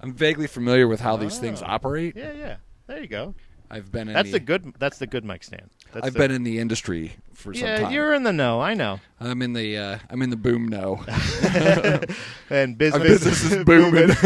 I'm vaguely familiar with how these things operate. Yeah. There you go. I've been in That's the good mic stand. I've been in the industry for some time. Yeah, you're in the know. I know. I'm in the boom know. And business is booming.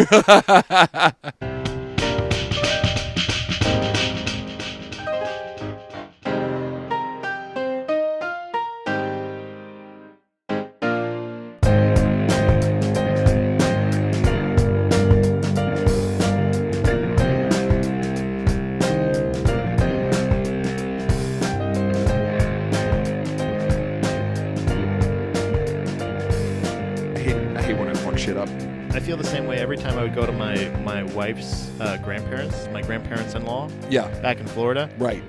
I feel the same way every time I would go to my wife's grandparents, my grandparents-in-law. Yeah. Back in Florida. Right.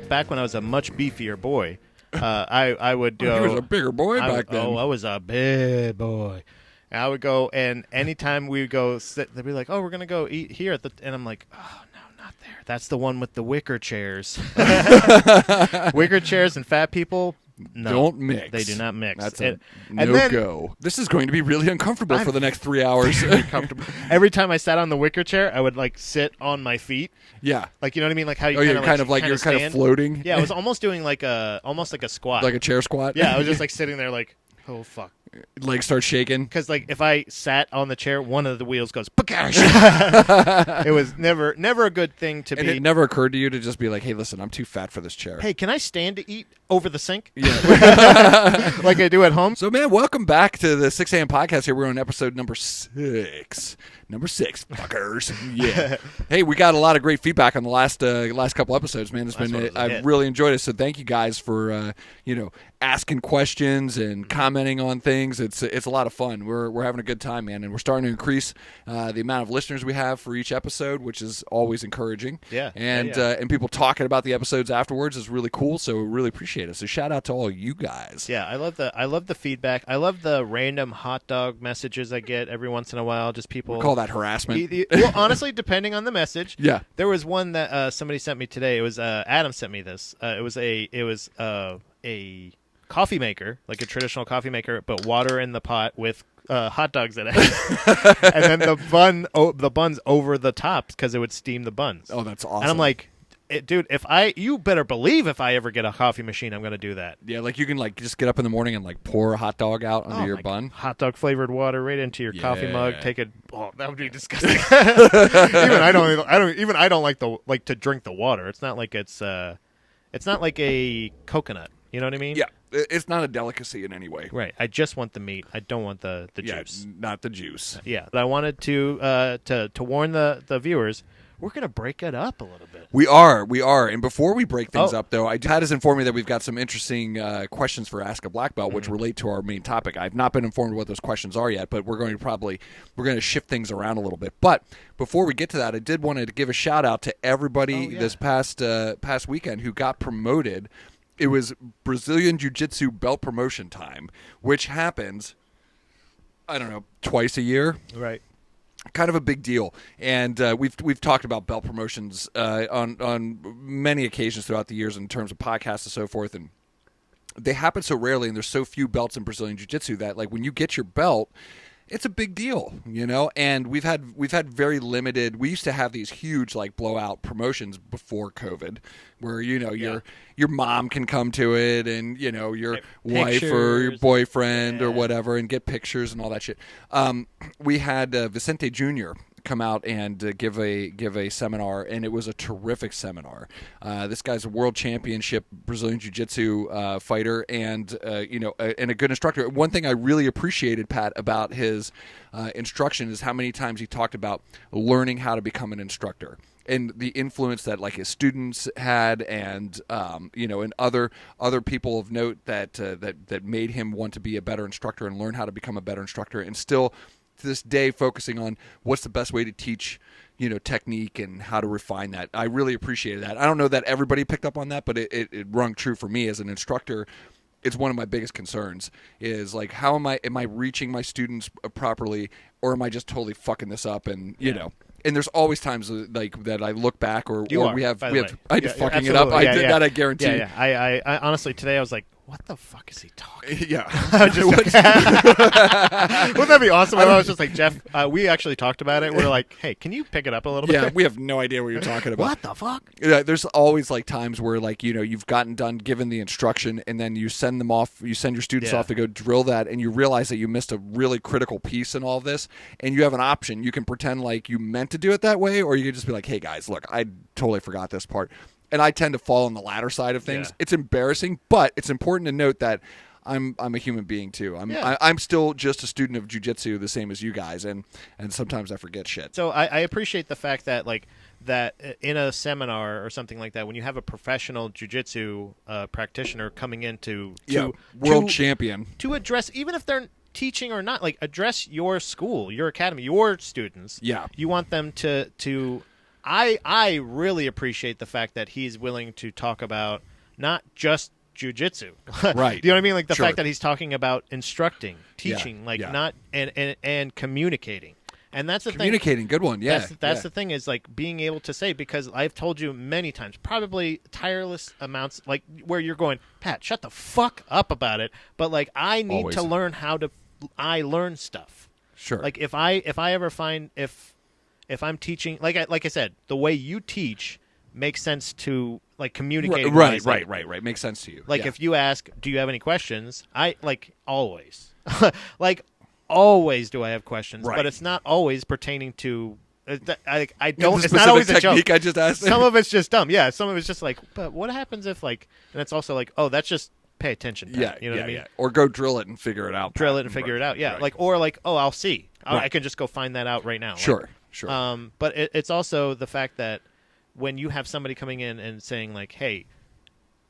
Back when I was a much beefier boy, I would go. He was a bigger boy back then. Oh, I was a big boy. And I would go, and anytime we would go sit, they'd be like, "Oh, we're gonna go eat here," and I'm like, "Oh no, not there. That's the one with the wicker chairs." Wicker chairs and fat people. No, don't mix. They do not mix. That's a no-go. This is going to be really uncomfortable for the next 3 hours. Every time I sat on the wicker chair, I would like sit on my feet. Yeah, like you know what I mean, like how you you're kind of floating. Yeah, I was almost doing almost like a squat, like a chair squat. Yeah, I was just like sitting there, like, oh fuck. Legs start shaking. Because like if I sat on the chair, one of the wheels goes pakash. It was never a good thing to be. And it never occurred to you to just be like, hey, listen, I'm too fat for this chair. Hey, can I stand to eat over the sink? Yeah. Like I do at home. So man, welcome back to the 6am podcast. Here we're on episode number 6. Number 6, fuckers. Yeah. Hey, we got a lot of great feedback on the last couple episodes, man. I've really enjoyed it. So thank you guys for asking questions and commenting on things. It's a lot of fun. We're having a good time, man, and we're starting to increase the amount of listeners we have for each episode, which is always encouraging. Yeah. And people talking about the episodes afterwards is really cool. So we really appreciate it. So shout out to all you guys. Yeah, I love the feedback. I love the random hot dog messages I get every once in a while. Just people. We call that harassment. Well, honestly, depending on the message. Yeah. There was one that somebody sent me today. It was Adam sent me this. It was a coffee maker, like a traditional coffee maker, but water in the pot with hot dogs in it, and then the buns over the top because it would steam the buns. Oh, that's awesome! And I'm like, dude, you better believe if I ever get a coffee machine, I'm gonna do that. Yeah, like you can like just get up in the morning and like pour a hot dog out under your bun. Hot dog flavored water right into your coffee mug. Take it. Oh, that would be disgusting. Even I don't like to drink the water. It's not like it's not like a coconut. You know what I mean? Yeah. It's not a delicacy in any way. Right. I just want the meat. I don't want the juice. Not the juice. Yeah. But I wanted to warn the viewers, we're going to break it up a little bit. We are. And before we break things up, though, Tad has informed me that we've got some interesting questions for Ask a Black Belt, which relate to our main topic. I've not been informed what those questions are yet, but we're going to shift things around a little bit. But before we get to that, I did want to give a shout out to everybody this past weekend who got promoted. It was Brazilian Jiu-Jitsu belt promotion time, which happens, I don't know, twice a year. Right. Kind of a big deal, and we've talked about belt promotions on many occasions throughout the years in terms of podcasts and so forth, and they happen so rarely, and there's so few belts in Brazilian Jiu-Jitsu that like when you get your belt, it's a big deal, and we've had very limited. We used to have these huge like blowout promotions before COVID, where your mom can come to it, and your wife or your boyfriend or whatever, and get pictures and all that shit. We had Vicente Jr. come out and give a seminar, and it was a terrific seminar. This guy's a world championship Brazilian Jiu-Jitsu fighter, and and a good instructor. One thing I really appreciated, Pat, about his instruction is how many times he talked about learning how to become an instructor, and the influence that like his students had, and and other people of note that made him want to be a better instructor and learn how to become a better instructor, and still to this day focusing on what's the best way to teach technique and how to refine that. I really appreciated that. I don't know that everybody picked up on that, but it rung true for me as an instructor. It's one of my biggest concerns is like, how am I reaching my students properly, or am I just totally fucking this up? And and there's always times like that I look back, or I did fucking it up. I did that, I guarantee. Yeah. I honestly today I was like, what the fuck is he talking? Yeah. Wouldn't that be awesome? I was just like, Jeff, we actually talked about it. We're like, hey, can you pick it up a little bit? Yeah, we have no idea what you're talking about. What the fuck? Yeah, there's always like times where like, you've gotten done given the instruction and then you send them off, you send your students off to go drill that, and you realize that you missed a really critical piece in all of this, and you have an option. You can pretend like you meant to do it that way, or you can just be like, hey guys, look, I totally forgot this part. And I tend to fall on the latter side of things. Yeah. It's embarrassing, but it's important to note that I'm a human being too. I'm still just a student of jiu-jitsu, the same as you guys, and sometimes I forget shit. So I appreciate the fact that that in a seminar or something like that, when you have a professional jiu-jitsu practitioner coming in to world champion to address, even if they're teaching or not, like address your school, your academy, your students. Yeah, you want them to. I really appreciate the fact that he's willing to talk about not just jiu-jitsu. Right. Do you know what I mean? Like the fact that he's talking about instructing, teaching, not and communicating. And that's the communicating, good one. Yeah. That's the thing, is like being able to say, because I've told you many times, probably tireless amounts, like where you're going, Pat, shut the fuck up about it. But like I need to learn how to learn stuff. Sure. Like if I ever find if I'm teaching, like I said, the way you teach makes sense to like communicating. Right. Makes sense to you. Like if you ask, do you have any questions? I like always, like always do I have questions, but it's not always pertaining to. I don't. It's not always a joke. I just asked. Some of it's just dumb. Yeah. Some of it's just like, but what happens if like? And it's also like, oh, that's just pay attention. Pat. Yeah. You know what I mean? Yeah. Or go drill it and figure it out. Drill it and figure it out. Yeah. Right. Like, or like, oh, I'll see. I can just go find that out right now. Sure. But it's also the fact that when you have somebody coming in and saying like, hey,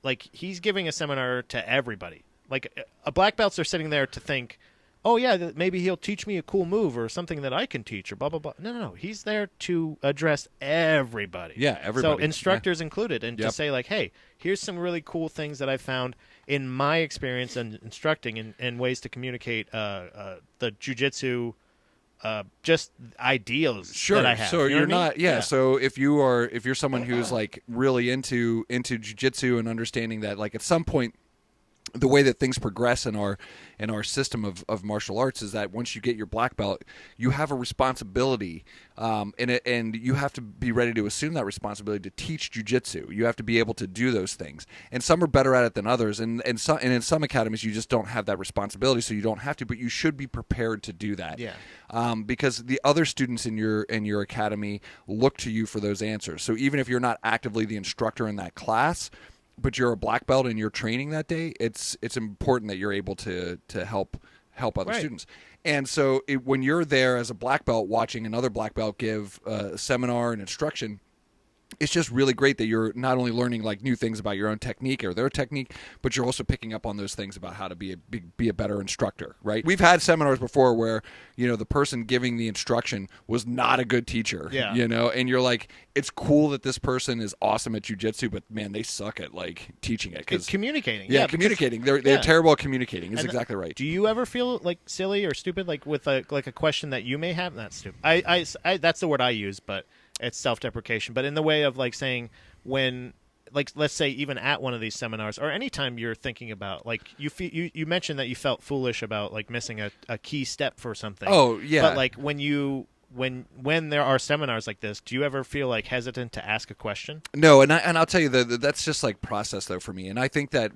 like he's giving a seminar to everybody. Like a black belts are sitting there to think, oh yeah, maybe he'll teach me a cool move or something that I can teach or blah blah blah. No. He's there to address everybody. Yeah, everybody. So instructors included, and to say like, hey, here's some really cool things that I found in my experience in instructing and ways to communicate the jiu-jitsu. Just ideals that I have. So you know you're what I mean? not, yeah. So if you're someone who's like really into jiu-jitsu and understanding that, like at some point, the way that things progress in our system of martial arts is that once you get your black belt, you have a responsibility, and you have to be ready to assume that responsibility to teach jiu-jitsu. You have to be able to do those things, and some are better at it than others. And in some academies, you just don't have that responsibility, so you don't have to. But you should be prepared to do that. Yeah. Because the other students in your academy look to you for those answers. So even if you're not actively the instructor in that class, but you're a black belt and you're training that day, it's important that you're able to help other students. And so when you're there as a black belt watching another black belt give a seminar and instruction, it's just really great that you're not only learning like new things about your own technique or their technique, but you're also picking up on those things about how to be a better instructor, right? We've had seminars before where, the person giving the instruction was not a good teacher, and you're like, it's cool that this person is awesome at jiu-jitsu, but man, they suck at like teaching it. It's communicating. Communicating. They're terrible at communicating. It's exactly right. Do you ever feel like silly or stupid, like with a question that you may have? Not stupid. I that's the word I use, but it's self-deprecation, but in the way of like saying when, like, let's say even at one of these seminars or anytime you're thinking about like you mentioned that you felt foolish about like missing a key step for something. Oh yeah. But like when there are seminars like this, do you ever feel like hesitant to ask a question? No, and I'll tell you that's just like process though for me. And I think that,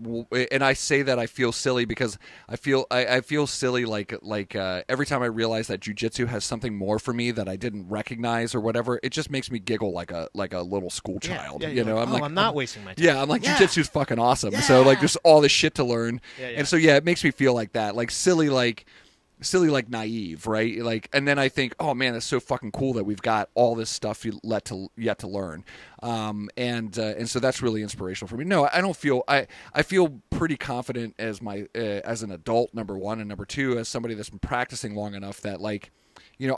and I say that I feel silly because I feel silly like every time I realize that jiu-jitsu has something more for me that I didn't recognize or whatever, it just makes me giggle like a little school child. I'm not wasting my time. Yeah, I'm like, jiu-jitsu's fucking awesome. Yeah. So like there's all this shit to learn. And so it makes me feel like that, like silly like naive, right? Like, and then I think, oh man, it's so fucking cool that we've got all this stuff yet to learn, and so that's really inspirational for me. No, I don't feel I feel pretty confident as as an adult, number one, and number two, as somebody that's been practicing long enough that like,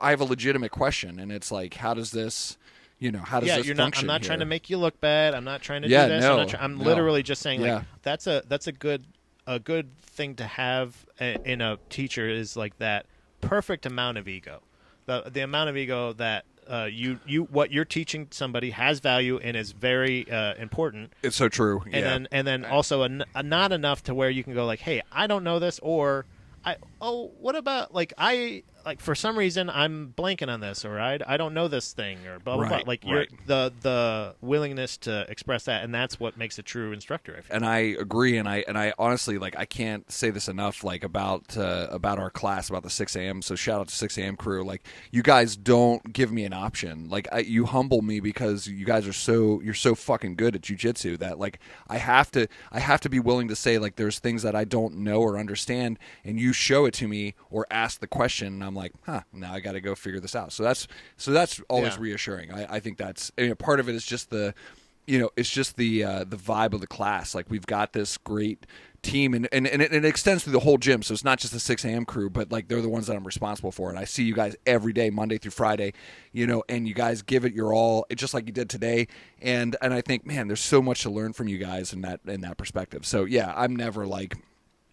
I have a legitimate question, and it's like, how does this function? I'm not trying to make you look bad. I'm not trying to do this. No, I'm literally just saying like that's a good thing to have in a teacher is like that perfect amount of ego, the amount of ego that what you're teaching somebody has value and is very important. It's so true. And then also not enough to where you can go like, hey, I don't know this, or what about for some reason I'm blanking on this, or I don't know this thing, or blah blah blah. Like you're the willingness to express that, and that's what makes a true instructor, I feel. And I agree, and I honestly I can't say this enough about our class, about the 6 a.m. So shout out to 6 a.m. crew. Like, you guys don't give me an option. Like, you humble me because you guys you're so fucking good at jiu-jitsu that I have to be willing to say there's things that I don't know or understand, and you show it to me or ask the question, and I'm like, now I got to go figure this out. So that's always reassuring. I think that's part of it is just it's just the vibe of the class. Like, we've got this great team, and it extends through the whole gym. So it's not just the 6 a.m. crew, but they're the ones that I'm responsible for. And I see you guys every day, Monday through Friday, and you guys give it your all, just like you did today. And I think, man, there's so much to learn from you guys in that perspective. So yeah, I'm never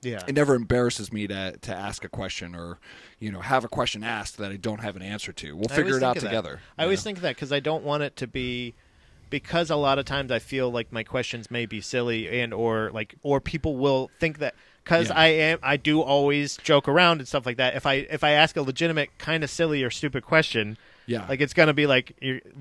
it never embarrasses me to ask a question or, have a question asked that I don't have an answer to. We'll figure it out together. I always think of that because I don't want it to be, because a lot of times I feel like my questions may be silly or people will think that because I do always joke around and stuff like that. If I ask a legitimate kind of silly or stupid question, it's gonna be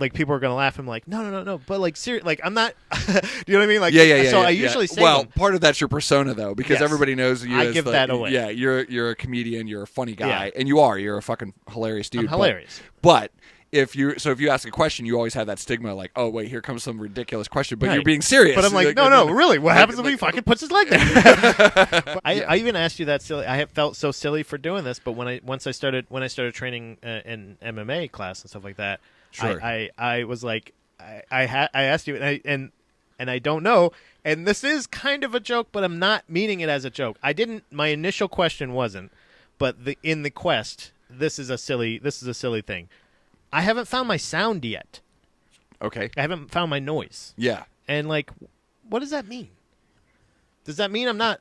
people are gonna laugh. I'm like, no, but seriously, I'm not. Do you know what I mean? So I usually say, part of that's your persona though, because everybody knows you. I give that away. Yeah, you're a comedian, you're a funny guy, and you're a fucking hilarious dude. I'm hilarious, but if you ask a question, you always have that stigma, like, oh wait, here comes some ridiculous question, but you're being serious. But I'm like, no, really, what happens if he fucking puts his leg there? I even asked you that silly. I have felt so silly for doing this, but when I started training in MMA class and stuff like that, sure. I was like, I asked you, and I don't know, and this is kind of a joke, but I'm not meaning it as a joke. My initial question wasn't, but in the quest, this is a silly thing. I haven't found my sound yet. Okay. I haven't found my noise. Yeah. And what does that mean? Does that mean I'm not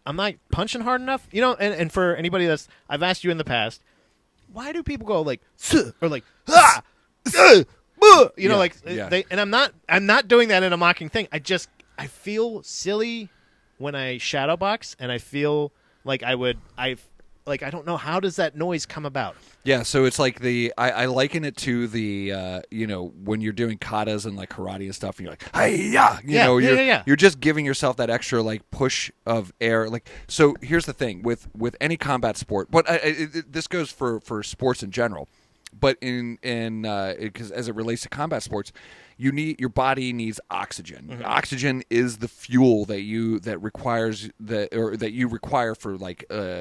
punching hard enough? And for anybody I've asked you in the past, why do people go or ah, and I'm not doing that in a mocking thing. I feel silly when I shadow box, and I feel like I don't know, how does that noise come about? Yeah, so it's like I liken it to the when you're doing katas and karate and stuff, and you're like, hey, you're just giving yourself that extra push of air. So here's the thing with any combat sport, but this goes for sports in general, but because as it relates to combat sports, your body needs oxygen. Mm-hmm. Oxygen is the fuel that you require for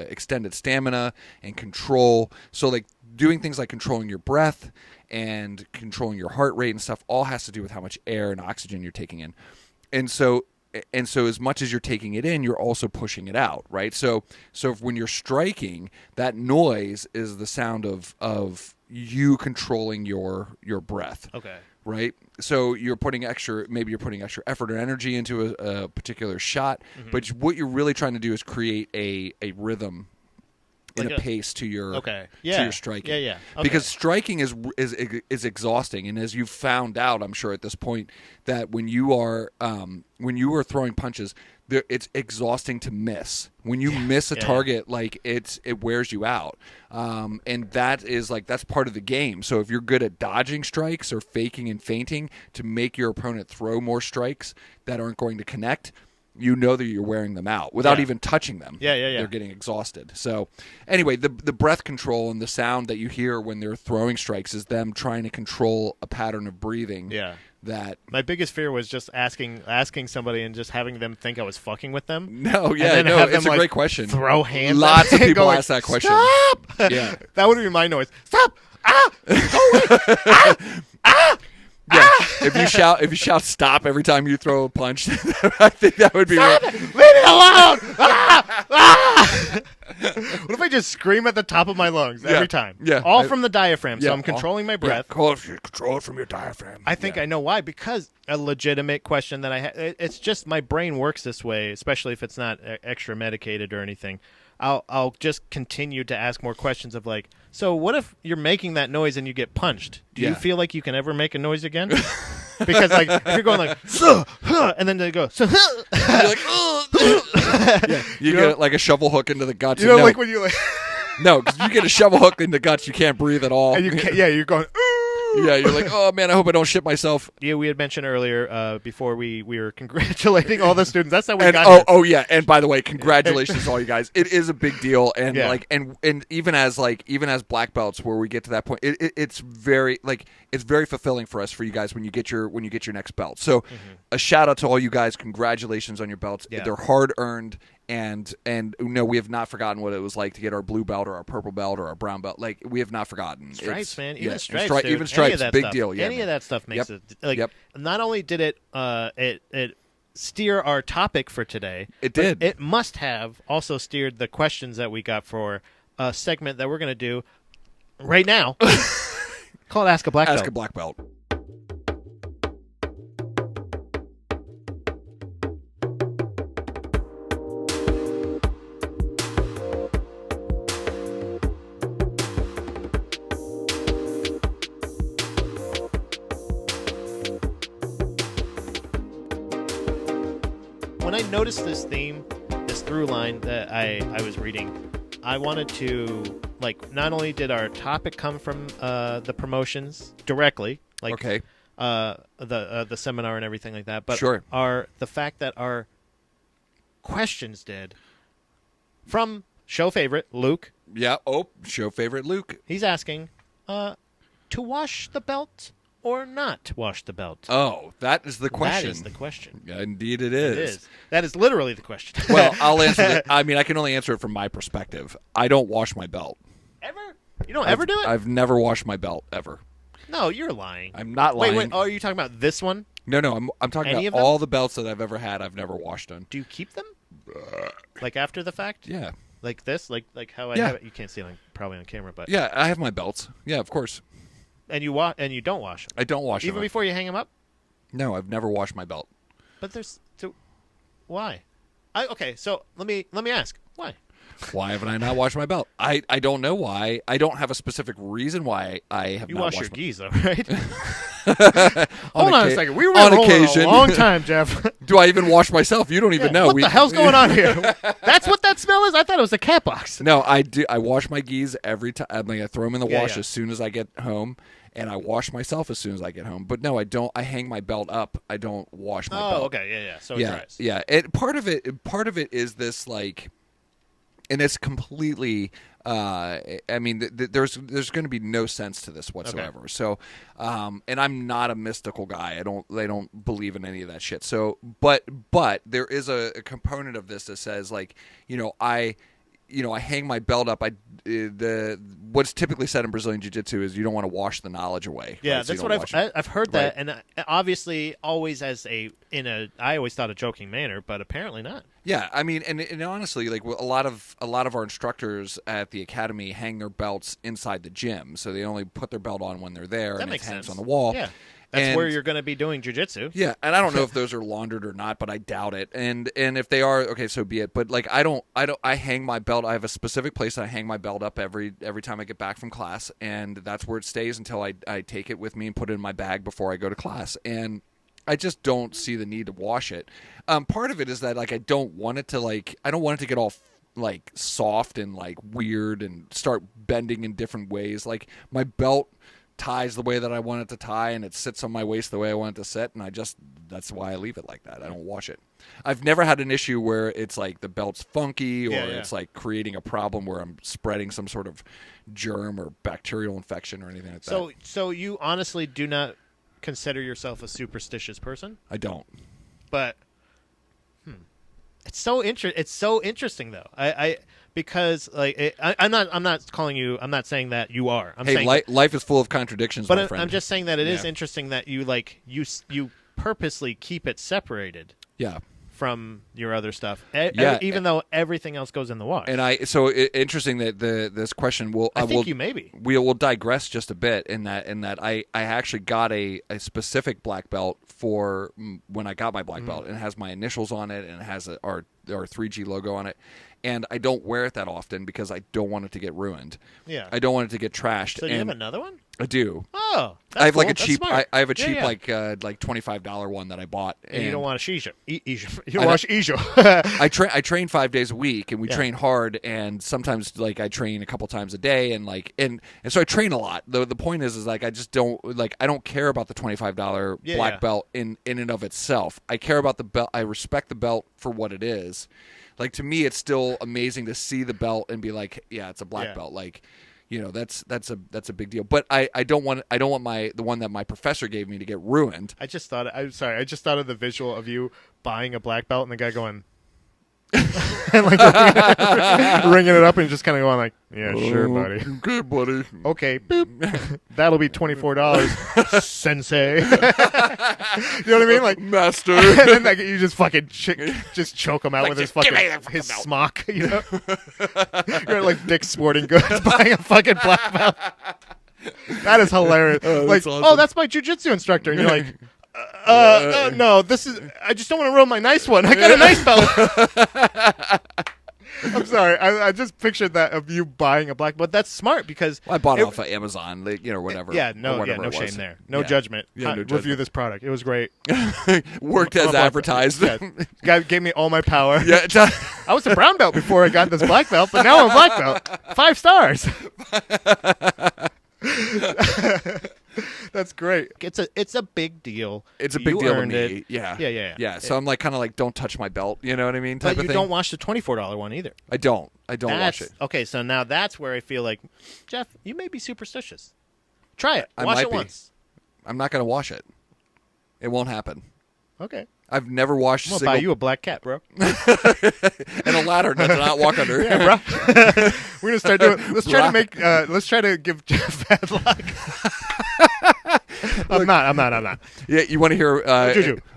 extended stamina and control. So doing things like controlling your breath and controlling your heart rate and stuff all has to do with how much air and oxygen you're taking in. And so as much as you're taking it in, you're also pushing it out, right? So when you're striking, that noise is the sound of you controlling your breath. Okay. Right? So you're putting extra effort or energy into a particular shot, mm-hmm. but what you're really trying to do is create a rhythm and a pace to your to your striking. Okay. Because striking is exhausting, and as you've found out, I'm sure at this point, that when you are throwing punches, it's exhausting to miss. When you miss a target, it wears you out, and that's part of the game. So if you're good at dodging strikes or faking and feinting to make your opponent throw more strikes that aren't going to connect, that you're wearing them out without even touching them. They're getting exhausted. So anyway, the breath control and the sound that you hear when they're throwing strikes is them trying to control a pattern of breathing. Yeah. That my biggest fear was just asking somebody and just having them think I was fucking with them. It's a great question. Throw hands. Lots of people ask that question. Stop! Yeah, that would be my noise. Stop! Ah! Go away! Ah! Yeah. If you shout stop every time you throw a punch, I think that would be stop it! Leave me alone! Ah! Ah! What if I just scream at the top of my lungs every time? Yeah. All from the diaphragm, so I'm controlling my breath. Control it from your diaphragm. I think I know why, because a legitimate question that I had, it's just my brain works this way, especially if it's not extra medicated or anything. I'll just continue to ask more questions of like, so what if you're making that noise and you get punched? Do you feel like you can ever make a noise again? Because like if you're going like and then they go you're like you get like a shovel hook into the guts. You know, like when you like no, because you get a shovel hook in the guts, you can't breathe at all. And you can't, you're going. Yeah, you're like, oh man, I hope I don't shit myself. Yeah, we had mentioned earlier before we were congratulating all the students. That's how we got here. Oh yeah, and by the way, congratulations to all you guys. It is a big deal, and like, and even as black belts, where we get to that point, it's very fulfilling for us, for you guys when you get your next belt. So, a shout out to all you guys. Congratulations on your belts. Yeah. They're hard earned. And no, we have not forgotten what it was like to get our blue belt or our purple belt or our brown belt. Like, we have not forgotten. Stripes, man. Even stripes, dude. Even stripes, big stuff. deal. Yeah, Any of that stuff makes it. Like, not only did it steer our topic for today, it did. It must have also steered the questions that we got for a segment that we're going to do right now called Ask a Black Belt. Ask a Black Belt. When I noticed this theme, this through line that I was reading, I wanted to, like, not only did our topic come from the promotions directly, like the seminar and everything like that, but the fact that our questions did from show favorite Luke. Yeah. Oh, show favorite Luke. He's asking to wash the belt or not wash the belt? Oh, that is the question. That is the question. Yeah, indeed it is. It is. That is literally the question. Well, I'll answer it. I mean, I can only answer it from my perspective. I don't wash my belt. Ever? You don't ever do it? I've never washed my belt, ever. No, you're lying. I'm not lying. Wait. Oh, are you talking about this one? No, I'm talking about all the belts that I've ever had. I've never washed them. Do you keep them? Like after the fact? Yeah. Like this? Like how I have it? You can't see it probably on camera, but yeah, I have my belts. Yeah, of course. And you don't wash them. I don't wash them. Even before you hang them up? No, I've never washed my belt. But why? Okay, so let me ask. Why? Why haven't I not washed my belt? I don't know why. I don't have a specific reason why I have not washed your my gis, though, right? Hold on a second. We were rolling a long time, Jeff. Do I even wash myself? You don't even know. What the hell's going on here? That's what that smell is? I thought it was a cat box. No, I do. I wash my gis every time. I throw them in the wash as soon as I get home, and I wash myself as soon as I get home. But no, I don't. I hang my belt up. I don't wash my belt. Oh, okay. Yeah. So it dries. Yeah. Part of it is this, like, and it's completely. I mean, there's going to be no sense to this whatsoever. Okay. So, and I'm not a mystical guy. I don't believe in any of that shit. So, but there is a component of this that says, like, I hang my belt up. What's typically said in Brazilian Jiu-Jitsu is you don't want to wash the knowledge away. Yeah, right? that's what I've heard that, and obviously always I always thought a joking manner, but apparently not. Yeah, I mean, and honestly, like, a lot of our instructors at the academy hang their belts inside the gym, so they only put their belt on when they're there, that and makes it hangs sense on the wall. Yeah. That's where you're going to be doing jiu-jitsu. Yeah, and I don't know if those are laundered or not, but I doubt it. And if they are, okay, so be it. But like, I hang my belt. I have a specific place that I hang my belt up every time I get back from class, and that's where it stays until I take it with me and put it in my bag before I go to class. And I just don't see the need to wash it. Part of it is that, like, I don't want it to get all like soft and like weird and start bending in different ways. Like, my belt ties the way that I want it to tie, and it sits on my waist the way I want it to sit, and that's why I leave it like that. I don't wash it. I've never had an issue where it's like the belt's funky or it's like creating a problem where I'm spreading some sort of germ or bacterial infection or anything like that. So you honestly do not consider yourself a superstitious person? I don't. But it's so interesting though. Because like I'm not calling you. I'm not saying that you are. I'm saying life is full of contradictions. But my friend. I'm just saying that it is interesting that you purposely keep it separated. Yeah. From your other stuff, even though everything else goes in the wash. And interesting that this question will. I think you maybe we'll digress just a bit in that I actually got a specific black belt for when I got my black belt, and it has my initials on it, and it has our or 3G logo on it. And I don't wear it that often because I don't want it to get ruined. Yeah. I don't want it to get trashed. So you have another one? I do. Oh, that's I have cool. like a That's cheap. smart. I have a cheap Yeah. like $25 one that I bought. And you don't want to shisha. You I don't want to shisha. I train 5 days a week, and we train hard. And sometimes like I train a couple times a day, and so I train a lot. The point is like I just don't I don't care about the $25 black belt in and of itself. I care about the belt. I respect the belt for what it is. Like, to me, it's still amazing to see the belt and be like, yeah, it's a black belt. Like, that's a big deal. But I don't want the one that my professor gave me to get ruined. I just thought of the visual of you buying a black belt and the guy going and like ringing it up and just kind of going like, yeah, sure, buddy. Good, buddy. Okay, boop. That'll be $24, sensei. You know what I mean? Like, master. And then like, you just fucking just choke him out with his fucking his smock. You know, you're like Dick's Sporting Goods buying a fucking black belt. That is hilarious. Like, awesome. Oh, that's my jiu-jitsu instructor, and you're like. No, this is. I just don't want to ruin my nice one. I got a nice belt. I'm sorry. I just pictured that of you buying a black, but that's smart because I bought it off of Amazon, whatever. No shame there. No judgment. Yeah, no Review judgment. this product. It was great. Worked as advertised. Guy gave me all my power. Yeah, I was a brown belt before I got this black belt, but now I'm a black belt. 5 stars. That's great. It's a big deal. It's a big deal to earned me. it. Yeah. So I'm like kind of like, don't touch my belt. You know what I mean? Type But you of thing. don't watch the $24 one either. I don't watch it. Okay, so now that's where I feel like, Jeff, you may be superstitious. Try it. I Watch might it be. once. I'm not going to wash it. It won't happen. Okay. I've never washed I'm going to buy you a black cat, bro. and a ladder to not walk under. Yeah, bro. We're going to start doing. Let's try to give Jeff bad luck. I'm not. Yeah, you want to hear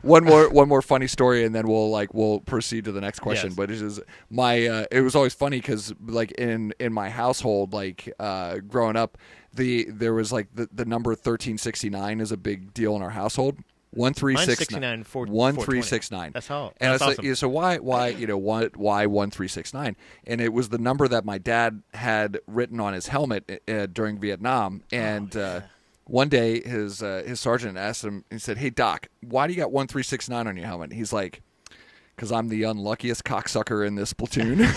one more funny story, and then we'll proceed to the next question. Yes. But it is it was always funny because like in my household, growing up, there was like the number 1369 is a big deal in our household. 1369. 1369. That's how. And that's I was awesome. like, so why 1369? And it was the number that my dad had written on his helmet during Vietnam. And one day his sergeant asked him. He said, "Hey Doc, why do you got 1369 on your helmet?" He's like, "Because I'm the unluckiest cocksucker in this platoon."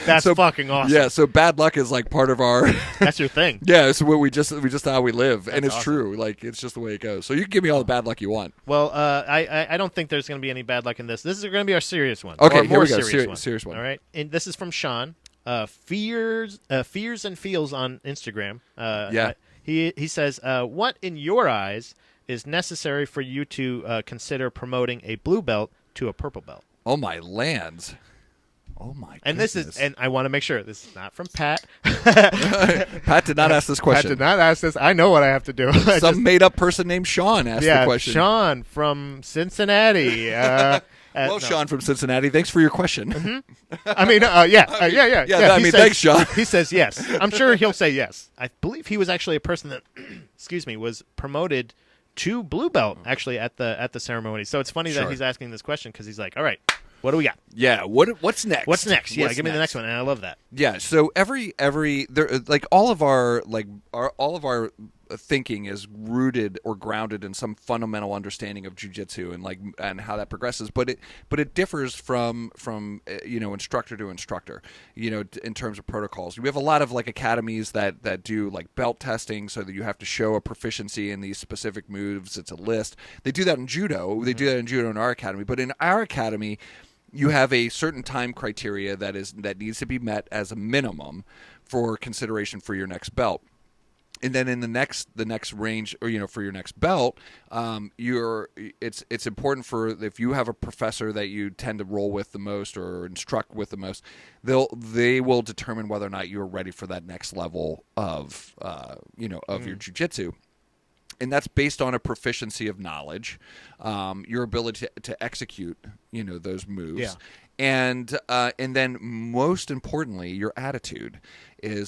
That's fucking awesome. Yeah, so bad luck is like part of our. That's your thing. Yeah, it's what we just how we live, and it's awesome. true. Like it's just the way it goes. So you can give me all the bad luck you want. Well, I don't think there's going to be any bad luck in this. This is going to be our serious one. Okay, or here more we go. Serious one. All right, and this is from Sean. Fears and feels on Instagram. He says, what in your eyes is necessary for you to consider promoting a blue belt to a purple belt? Oh my lands. Oh my! And goodness. this is, and I want to make sure this is not from Pat. Pat did not ask this question. Pat did not ask this. I know what I have to do. Some made-up person named Sean asked the question. Sean from Cincinnati. Well, Sean from Cincinnati, thanks for your question. Mm-hmm. I mean, yeah. I mean, thanks, Sean. He says yes. I'm sure he'll say yes. I believe he was actually a person that, was promoted to blue belt actually at the ceremony. So it's funny that he's asking this question because he's like, all right. What do we got? Yeah, what's next? What's next? Yeah, give me the next one, and I love that. Yeah, so every there like all of our thinking is rooted or grounded in some fundamental understanding of jiu-jitsu and how that progresses, but it differs from instructor to instructor, in terms of protocols. We have a lot of academies that do belt testing so that you have to show a proficiency in these specific moves. It's a list. They do that in judo. They do that in judo in our academy, but in our academy you have a certain time criteria that needs to be met as a minimum for consideration for your next belt. And then in the next range, or for your next belt, it's important if you have a professor that you tend to roll with the most or instruct with the most, they will determine whether or not you're ready for that next level of your jiu-jitsu. And that's based on a proficiency of knowledge, your ability to execute, those moves, and then most importantly, your attitude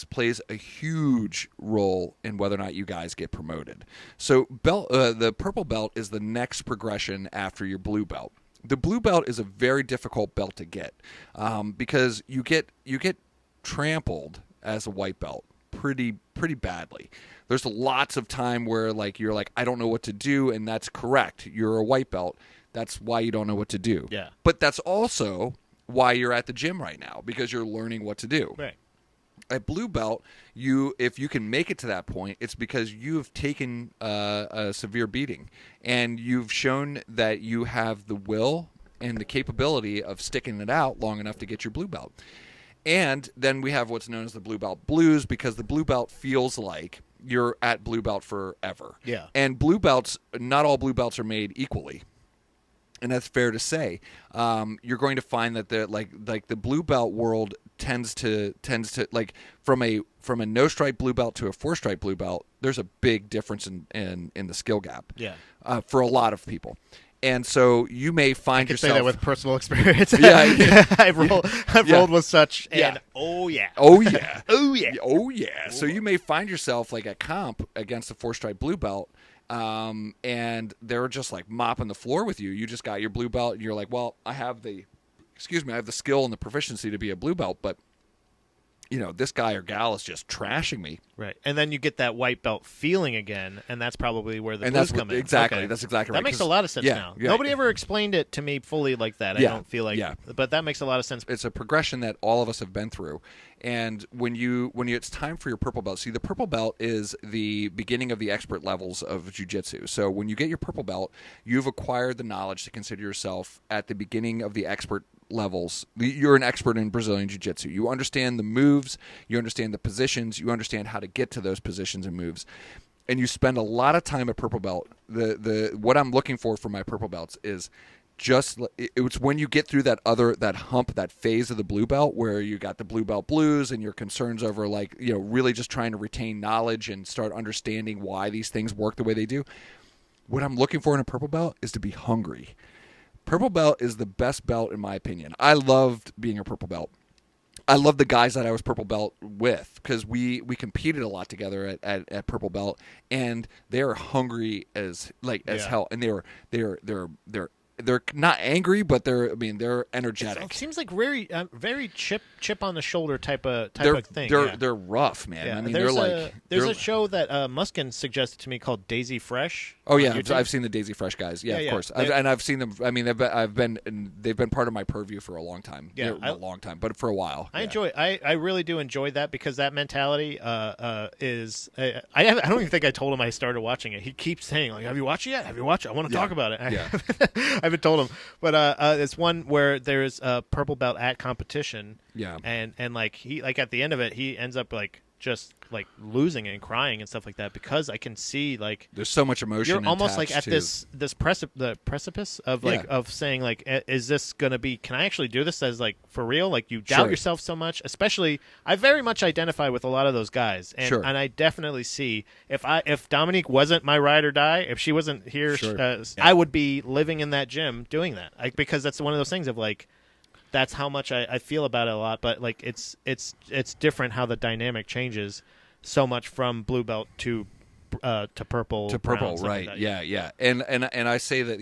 plays a huge role in whether or not you guys get promoted. So the purple belt is the next progression after your blue belt. The blue belt is a very difficult belt to get because you get trampled as a white belt pretty badly. There's lots of time where like you're like, I don't know what to do, and that's correct. You're a white belt. That's why you don't know what to do. Yeah. But that's also why you're at the gym right now, because you're learning what to do. Right. At blue belt, if you can make it to that point, it's because you've taken a severe beating, and you've shown that you have the will and the capability of sticking it out long enough to get your blue belt. And then we have what's known as the blue belt blues, because the blue belt feels like you're at blue belt forever. Yeah. And blue belts, not all blue belts are made equally. And that's fair to say. You're going to find that the blue belt world tends to like from a no stripe blue belt to a 4-stripe blue belt. There's a big difference in the skill gap. Yeah. For a lot of people. And so you may find yourself. I can say that with personal experience. Yeah. I've rolled with such, and oh yeah. So you may find yourself like at comp against a 4-stripe blue belt. And they're just like mopping the floor with you. You just got your blue belt, and you're like, well, I have the skill and the proficiency to be a blue belt, but this guy or gal is just trashing me. Right. And then you get that white belt feeling again, and that's probably where the blues come in. Exactly. Okay. That's exactly right. That makes a lot of sense now. Yeah. Nobody ever explained it to me fully like that. I don't feel like, but that makes a lot of sense. It's a progression that all of us have been through. And when it's time for your purple belt, see, the purple belt is the beginning of the expert levels of jiu-jitsu. So when you get your purple belt, you've acquired the knowledge to consider yourself at the beginning of the expert levels. You're an expert in Brazilian jiu-jitsu. You understand the moves, you understand the positions, you understand how to get to those positions and moves. And you spend a lot of time at purple belt. What I'm looking for my purple belts is it's when you get through that hump, that phase of the blue belt where you got the blue belt blues and your concerns over really just trying to retain knowledge and start understanding why these things work the way they do. What I'm looking for in a purple belt is to be hungry. Purple belt is the best belt in my opinion. I loved being a purple belt. I love the guys that I was purple belt with, because we competed a lot together at purple belt, and they're hungry as hell, and they're not angry, but they're energetic. It seems like very chip on the shoulder type of thing. They're rough, man. Yeah. I mean, there's a show that Muskin suggested to me called Daisy Fresh. Oh yeah, I've seen the Daisy Fresh guys. Yeah, of course. I've seen them. I mean, they've been part of my purview for a long time. Yeah, a long time, but for a while. I really do enjoy that, because that mentality is. I don't even think I told him I started watching it. He keeps saying like, "Have you watched it yet? Have you watched it? I want to talk about it." Yeah. I haven't told him, but it's one where there's a purple belt at competition. Yeah, and like he at the end of it, he ends up just losing and crying and stuff like that, because I can see there's so much emotion. You're almost at to... the precipice of of saying is this gonna be? Can I actually do this as for real? You doubt yourself so much. Especially, I very much identify with a lot of those guys, and I definitely see if Dominique wasn't my ride or die, if she wasn't here, I would be living in that gym doing that, because that's one of those things of that's how much I feel about it a lot. But it's different how the dynamic changes so much from blue belt to purple brown, right? Like yeah. And I say that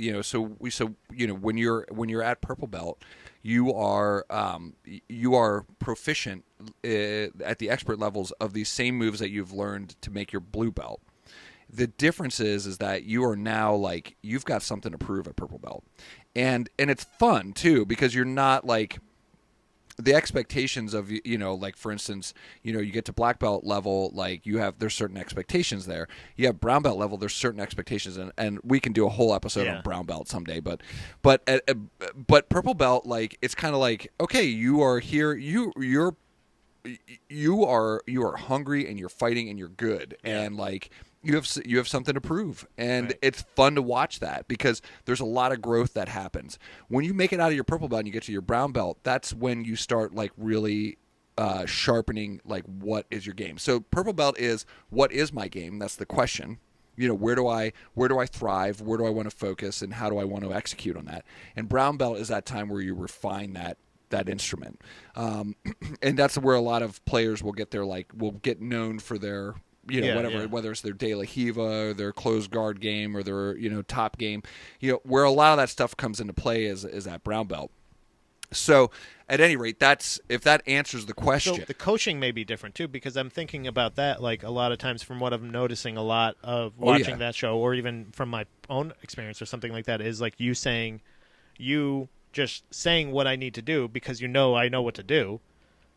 when you're at purple belt, you are proficient at the expert levels of these same moves that you've learned to make your blue belt. The difference is that you are now you've got something to prove at purple belt, and it's fun too, because you're not the expectations of for instance, you get to black belt level, there's certain expectations there. You have brown belt level, there's certain expectations, and we can do a whole episode on brown belt someday. But purple belt, it's kind of okay, you are here, you are hungry, and you're fighting, and you're good, and you have something to prove, and it's fun to watch that, because there's a lot of growth that happens when you make it out of your purple belt and you get to your brown belt. That's when you start really sharpening what is your game. So purple belt is, what is my game? That's the question. Where do I thrive? Where do I want to focus, and how do I want to execute on that? And brown belt is that time where you refine that instrument, and that's where a lot of players will get will get known for their whatever, whether it's their De La Hiva or their closed guard game or their, top game, where a lot of that stuff comes into play is at brown belt. So at any rate, if that answers the question. So the coaching may be different too, because I'm thinking about that, like a lot of times from what I'm noticing a lot of watching that show, or even from my own experience or something like that, is like you just saying what I need to do because I know what to do.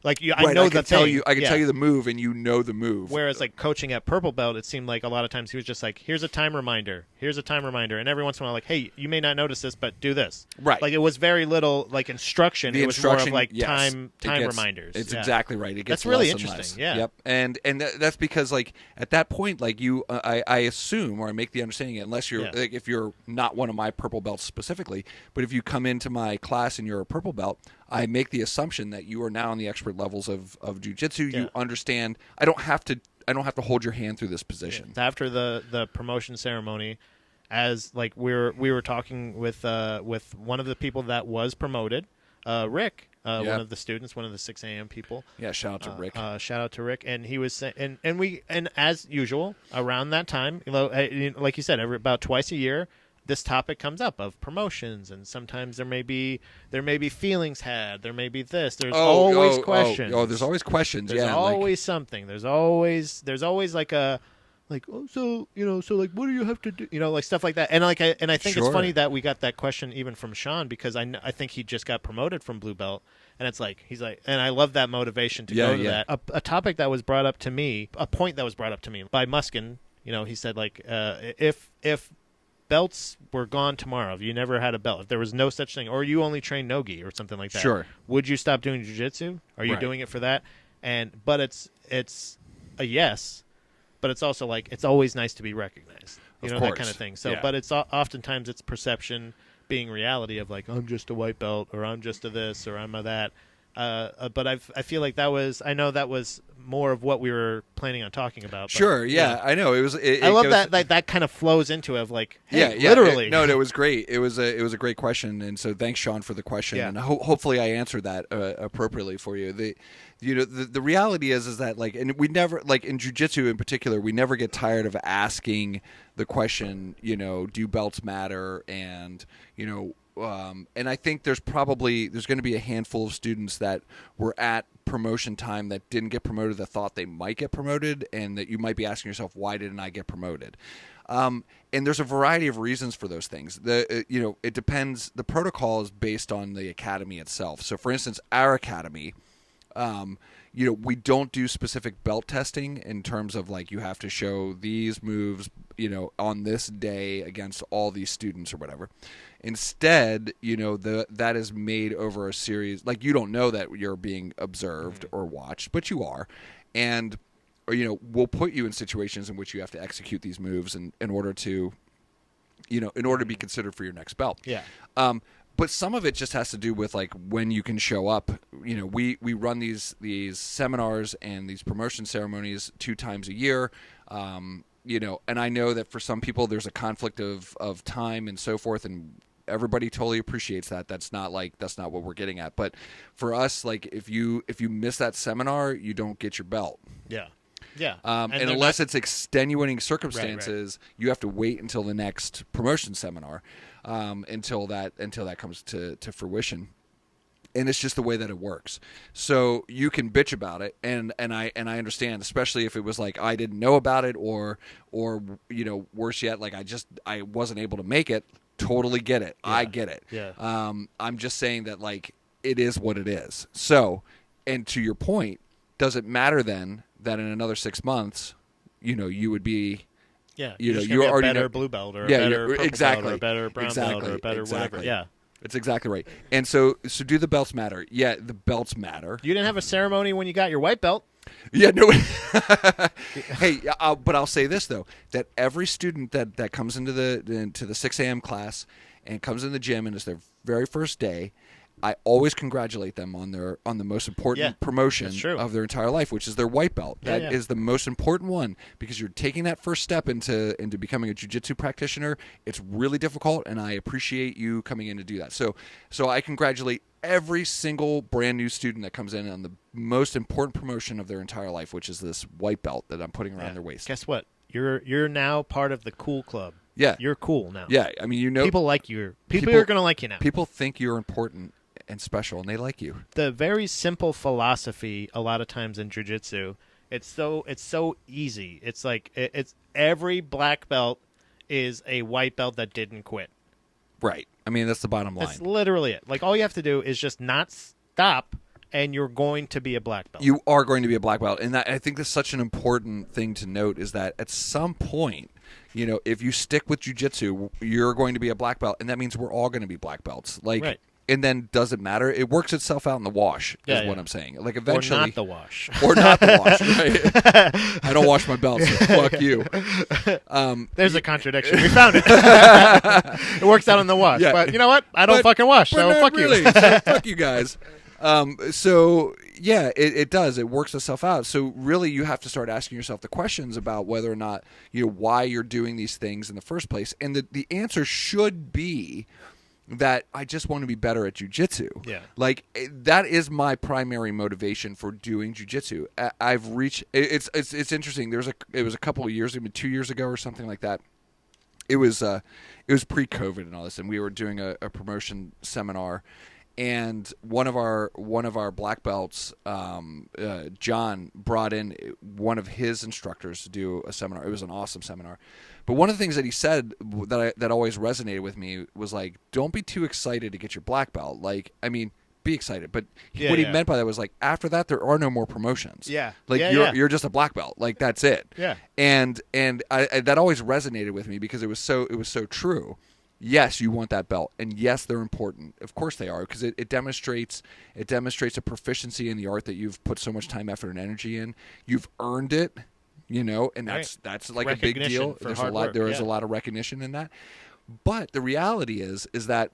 Like I know the thing. I can tell you the move, and you know the move. Whereas like coaching at purple belt, it seemed like a lot of times he was just like, "Here's a time reminder. Here's a time reminder," and every once in a while, like, "Hey, you may not notice this, but do this." Right. Like it was very little like instruction. The it was instruction, more of like yes, time reminders. It's exactly right. It gets That's really less and interesting. less. Yeah. Yep. And that's because like at that point, like I assume, or I make the understanding, unless you're like, if you're not one of my purple belts specifically, but if you come into my class and you're a purple belt, I make the assumption that you are now on the expert levels of jiu-jitsu. You understand. I don't have to hold your hand through this position. After the promotion ceremony, as like we were talking with one of the people that was promoted, Rick, one of the students, one of the 6 a.m. people. Yeah, shout out to Rick. Shout out to Rick, and he was saying, and as usual around that time, like you said, about twice a year, this topic comes up of promotions, and sometimes there may be feelings had, there may be this. There's always questions. There's always questions. There's always something. There's always like a so like what do you have to do? Like stuff like that. And I think it's funny that we got that question even from Sean, because I think he just got promoted from blue belt, and it's like he's like, and I love that motivation to go to that. A topic that was brought up to me, a point that was brought up to me by Muskin. He said like if belts were gone tomorrow, if you never had a belt, if there was no such thing, or you only train no-gi or something like that, sure, would you stop doing jiu-jitsu? Are you doing it for that? But it's a yes, but it's also like it's always nice to be recognized, that kind of thing. So, but it's oftentimes it's perception being reality of like, I'm just a white belt, or I'm just a this, or I'm a that. But I feel like that was more of what we were planning on talking about. But, sure, I know it was. I love that kind of flows into it of like, hey, literally. It was great. It was a great question, and so thanks, Sean, for the question. And hopefully I answered that appropriately for you. The reality is that like, and we never, like in jiu-jitsu in particular, we never get tired of asking the question. Do belts matter? And and I think there's going to be a handful of students that were at promotion time that didn't get promoted, that thought they might get promoted, and that you might be asking yourself, why didn't I get promoted? And there's a variety of reasons for those things. It depends. The protocol is based on the academy itself. So, for instance, our academy, we don't do specific belt testing in terms of like you have to show these moves, on this day against all these students or whatever. Instead, that is made over a series. Like you don't know that you're being observed or watched, but you are, and we'll put you in situations in which you have to execute these moves in order to be considered for your next belt. Yeah. But some of it just has to do with like when you can show up. We run these seminars and these promotion ceremonies 2 times a year. And I know that for some people there's a conflict of time and so forth, and everybody totally appreciates that. That's not what we're getting at. But for us, like if you miss that seminar, you don't get your belt. Yeah. Yeah. And unless it's extenuating circumstances, you have to wait until the next promotion seminar, until that comes to fruition. And it's just the way that it works. So you can bitch about it, and I understand, especially if it was like I didn't know about it, or worse yet, like I wasn't able to make it. Totally get it. Yeah. I get it. Yeah. I'm just saying that like it is what it is. So, and to your point, does it matter then that in another 6 months, you would be, you're already a better blue belt, or a better purple exactly. belt, or a better brown belt, or a better whatever. Yeah. That's exactly right. And so do the belts matter? Yeah, the belts matter. You didn't have a ceremony when you got your white belt. Yeah, no. Hey, but I'll say this though: that every student that comes into the 6 a.m. class and comes in the gym and it's their very first day, I always congratulate them on the most important promotion of their entire life, which is their white belt. That is the most important one, because you're taking that first step into becoming a jiu-jitsu practitioner. It's really difficult, and I appreciate you coming in to do that. So I congratulate every single brand new student that comes in on the most important promotion of their entire life, which is this white belt that I'm putting around their waist. Guess what? You're now part of the cool club. Yeah. You're cool now. Yeah. I mean, people like you. People are going to like you now. People think you're important and special, and they like you. The very simple philosophy a lot of times in jiu-jitsu, it's so easy. It's like it's every black belt is a white belt that didn't quit. Right. I mean, that's the bottom line. That's literally it. Like, all you have to do is just not stop, and you're going to be a black belt. You are going to be a black belt. And I think that's such an important thing to note is that at some point, if you stick with jiu-jitsu, you're going to be a black belt, and that means we're all going to be black belts. Like, right. And then does it matter? It works itself out in the wash, is what I'm saying. Like, eventually, or not the wash. Or not the wash, right? I don't wash my belts, so fuck you. There's a contradiction. We found it. It works out in the wash. Yeah. But you know what? I don't fucking wash, so fuck really. you. So fuck you guys. So, yeah, it does. It works itself out. So, really, you have to start asking yourself the questions about whether or not, why you're doing these things in the first place. And the answer should be that I just want to be better at jiu-jitsu. Yeah. Like, that is my primary motivation for doing jiu-jitsu. I've reached it's interesting. It was a couple of years, maybe 2 years ago or something like that. It was pre-COVID and all this, and we were doing a promotion seminar, and one of our black belts, John, brought in one of his instructors to do a seminar. It was an awesome seminar. But one of the things that he said that always resonated with me was like, don't be too excited to get your black belt. Like, I mean, be excited. But what he meant by that was like, after that, there are no more promotions. Yeah. Like, you're just a black belt. Like, that's it. Yeah. And I that always resonated with me because it was so true. Yes, you want that belt, and yes, they're important. Of course they are, because it demonstrates a proficiency in the art that you've put so much time, effort, and energy in. You've earned it, and that's like a big deal. There's a lot. There is a lot of recognition in that. But the reality is that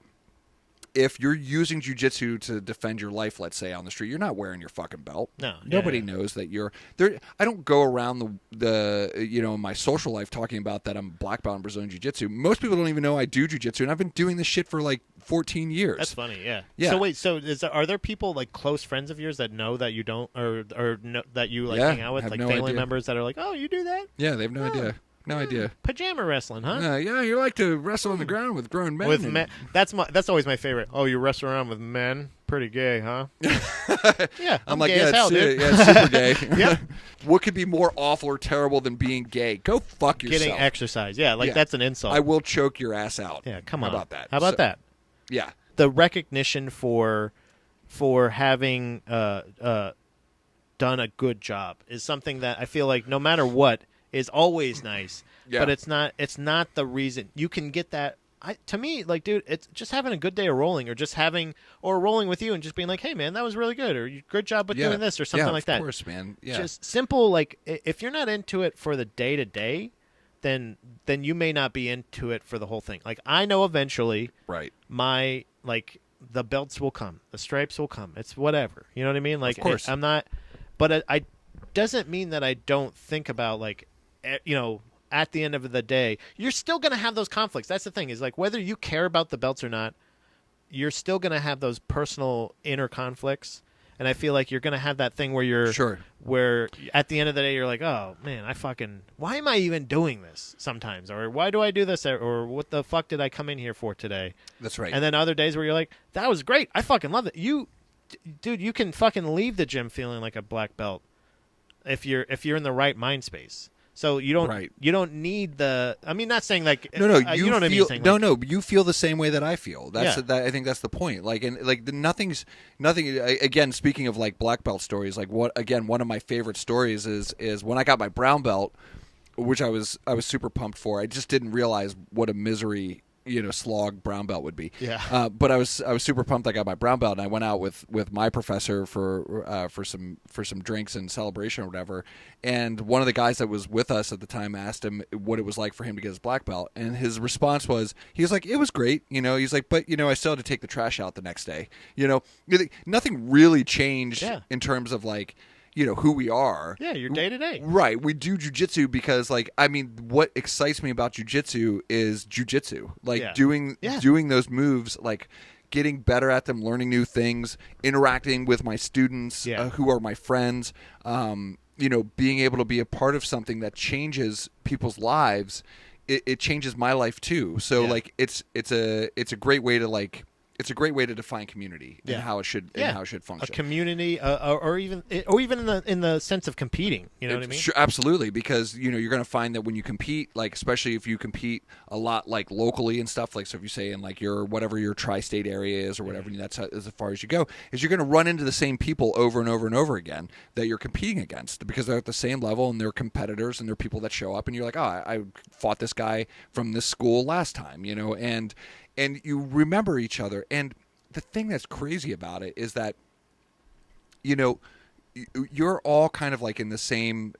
if you're using jiu-jitsu to defend your life, let's say on the street, you're not wearing your fucking belt. No, nobody knows that you're there. I don't go around the in my social life talking about that I'm black belt in Brazilian jiu-jitsu. Most people don't even know I do jiu-jitsu, and I've been doing this shit for like 14 years. That's funny, yeah. Yeah. So wait, are there people like close friends of yours that know that you don't, or know, that you like hang out with, like family members that are like, oh, you do that? Yeah, they have no idea. No idea. Pajama wrestling, huh? Yeah, you like to wrestle on the ground with grown men. With men. That's always my favorite. Oh, you wrestle around with men? Pretty gay, huh? Yeah, I'm like, gay as hell, dude. Yeah, super gay. Yep. What could be more awful or terrible than being gay? Go fuck yourself. Getting exercise. Yeah, that's an insult. I will choke your ass out. Yeah, come on. How about that? How about that? Yeah. The recognition for having done a good job is something that I feel like no matter what is always nice, but it's not the reason. You can get that. To me, like, dude, it's just having a good day of rolling, or rolling with you and just being like, hey, man, that was really good, or good job with doing this, or something like that. Of course, man. Yeah. Just simple, like, if you're not into it for the day-to-day, then you may not be into it for the whole thing. Like, I know eventually the belts will come, the stripes will come. It's whatever. You know what I mean? Like, of course. I'm not, but I doesn't mean that I don't think about, like, at the end of the day, you're still going to have those conflicts. That's the thing, is like, whether you care about the belts or not, you're still going to have those personal inner conflicts. And I feel like you're going to have that thing where where at the end of the day, you're like, oh man, why am I even doing this sometimes? Or why do I do this? Or what the fuck did I come in here for today? That's right. And then other days where you're like, that was great. I fucking love it. Dude, you can fucking leave the gym feeling like a black belt if you're in the right mind space. So you don't need the. I mean, not saying like you know what I mean. Saying, You feel the same way that I feel. I think that's the point. Like, and like nothing. Again, speaking of like black belt stories, like one of my favorite stories is when I got my brown belt, which I was super pumped for. I just didn't realize what a misery slog brown belt would be. Yeah. But I was super pumped I got my brown belt, and I went out with my professor for some drinks and celebration or whatever. And one of the guys that was with us at the time asked him what it was like for him to get his black belt, and his response was, he was like, it was great. He's like, but I still had to take the trash out the next day. Nothing really changed in terms of like, who we are. Yeah, your day to day. Right. We do jiu-jitsu because, like, I mean, what excites me about jiu-jitsu is jiu-jitsu. Like, doing those moves, like, getting better at them, learning new things, interacting with my students who are my friends, being able to be a part of something that changes people's lives. It changes my life too. So like it's a great way to define community and how it should function. A community, or even in the sense of competing. You know what I mean? Sure, absolutely, because you're going to find that when you compete, like especially if you compete a lot like locally and stuff, like so if you say in like your tri-state area is or whatever, that's as far as you go, is you're going to run into the same people over and over and over again that you're competing against because they're at the same level and they're competitors and they're people that show up and you're like, oh, I fought this guy from this school last time, and you remember each other. And the thing that's crazy about it is that, you're all kind of like in the same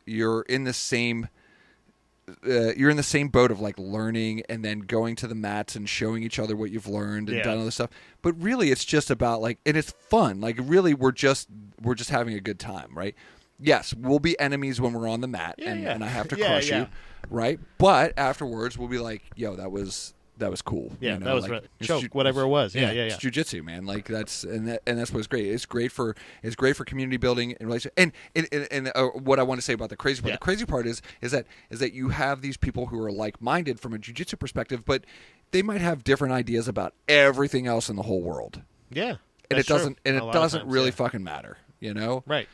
boat of like learning and then going to the mats and showing each other what you've learned and done all this stuff. But really it's just about like, and it's fun. Like really we're just having a good time, right? Yes, we'll be enemies when we're on the mat and I have to crush you, right? But afterwards we'll be like, yo, that was cool. Yeah, that was like, choke, whatever it was. Yeah. It's jiu-jitsu, man. Like that's what's great. It's great for community building and relationship. And what I want to say about the crazy part. The crazy part is that you have these people who are like-minded from a jiu-jitsu perspective, but they might have different ideas about everything else in the whole world. Yeah, and it doesn't really fucking matter. Right.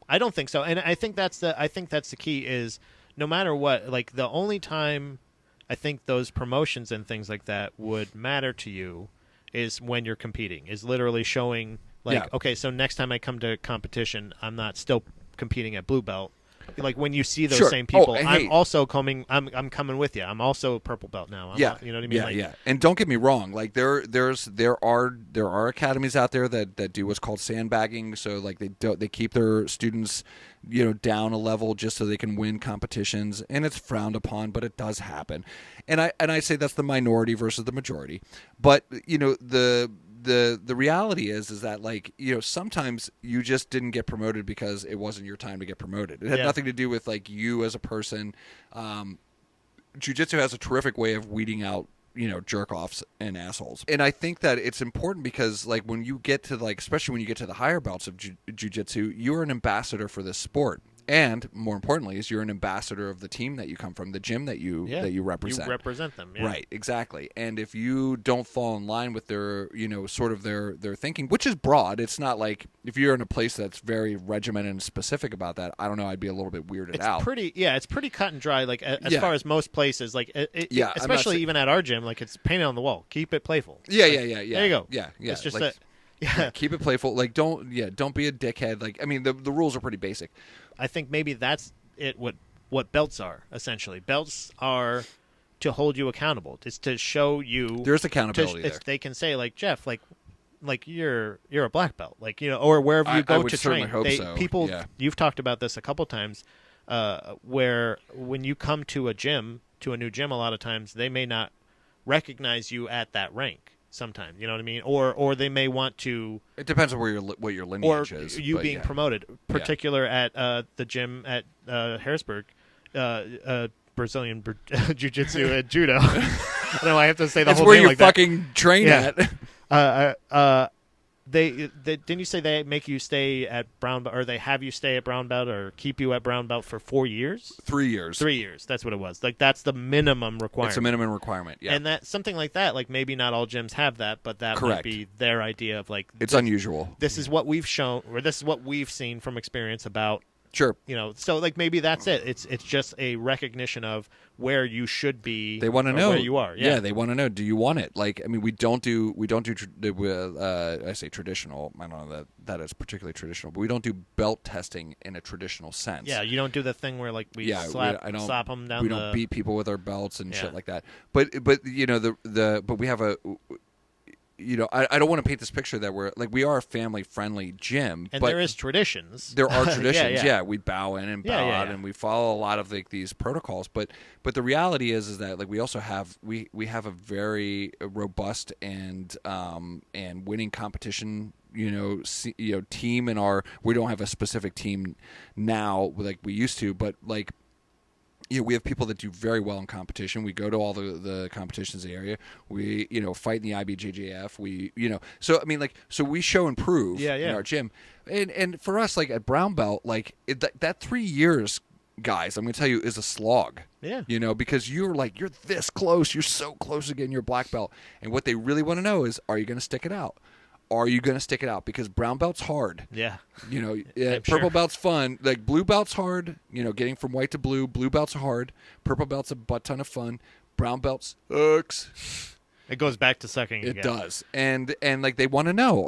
I don't think so, and I think that's the key is no matter what. Like the only time I think those promotions and things like that would matter to you is when you're competing, is literally showing okay, so next time I come to competition, I'm not still competing at blue belt. Like when you see those same people, I'm also coming. I'm coming with you. I'm also purple belt now. You know what I mean? Yeah. And don't get me wrong. Like there are academies out there that do what's called sandbagging. So like they keep their students, down a level just so they can win competitions, and it's frowned upon, but it does happen. And I say that's the minority versus the majority. But the reality is that like sometimes you just didn't get promoted because it wasn't your time to get promoted. It had nothing to do with like you as a person. Jiu-jitsu has a terrific way of weeding out jerk-offs and assholes. And I think that it's important because like when you get to like, especially when you get to the higher belts of jiu-jitsu, you're an ambassador for this sport. And more importantly, is you're an ambassador of the team that you come from, the gym that you represent. You represent them, right? Exactly. And if you don't fall in line with their, sort of their thinking, which is broad, it's not like if you're in a place that's very regimented and specific about that. I don't know. I'd be a little bit weirded out. It's pretty cut and dry. Like as far as most places, like especially even at our gym, like it's painted on the wall. Keep it playful. Yeah. There you go. Yeah. It's just like, keep it playful. Like don't be a dickhead. Like I mean, the rules are pretty basic. I think maybe that's it. What belts are essentially. Belts are to hold you accountable. It's to show you. There's accountability there. They can say like Jeff, like you're a black belt, like or wherever you go to train. Hope so. People, you've talked about this a couple times, where when you come to a new gym, a lot of times they may not recognize you at that rank. Sometimes, you know what I mean, or they may want to. It depends on what your lineage is. Or you being promoted, particular at the gym at Harrisburg, Brazilian jiu-jitsu and judo. I know I have to say the whole thing like that. It's where you fucking train at. Didn't you say they make you stay at brown belt, or they have you stay at brown belt, or keep you at brown belt for 4 years? 3 years. 3 years. That's what it was. Like that's the minimum requirement. It's a minimum requirement. Yeah. And that something like that, like maybe not all gyms have that, but that might be their idea of like it's unusual. This is what we've shown, or this is what we've seen from experience about. Sure. So like maybe that's it. It's just a recognition of where you should be. They want to know where you are. Yeah, they want to know. Do you want it? Like, I mean, we don't do. I say traditional. I don't know that is particularly traditional, but we don't do belt testing in a traditional sense. Yeah, you don't do the thing where like slap them down. We don't beat people with our belts and shit like that. But but we have a. I don't want to paint this picture that we are a family-friendly gym. And but there is traditions. There are traditions, we bow in and bow out, and we follow a lot of these protocols. But the reality is that like we also have we have a very robust and winning competition team in our. We don't have a specific team now like we used to, but like. we have people that do very well in competition. We go to all the competitions in the area. We, fight in the IBJJF. We, so I mean, so we show and prove in our gym. And for us, at brown belt, that 3 years, guys, I'm going to tell you, is a slog. Yeah. Because you're this close. You're so close to getting your black belt. And what they really want to know is, are you going to stick it out? Are you going to stick it out? Because brown belt's hard. Yeah. Purple belt's fun. Blue belt's hard. Getting from white to blue. Blue belt's hard. Purple belt's a butt ton of fun. Brown belt sucks. It goes back to sucking. It does. And they want to know,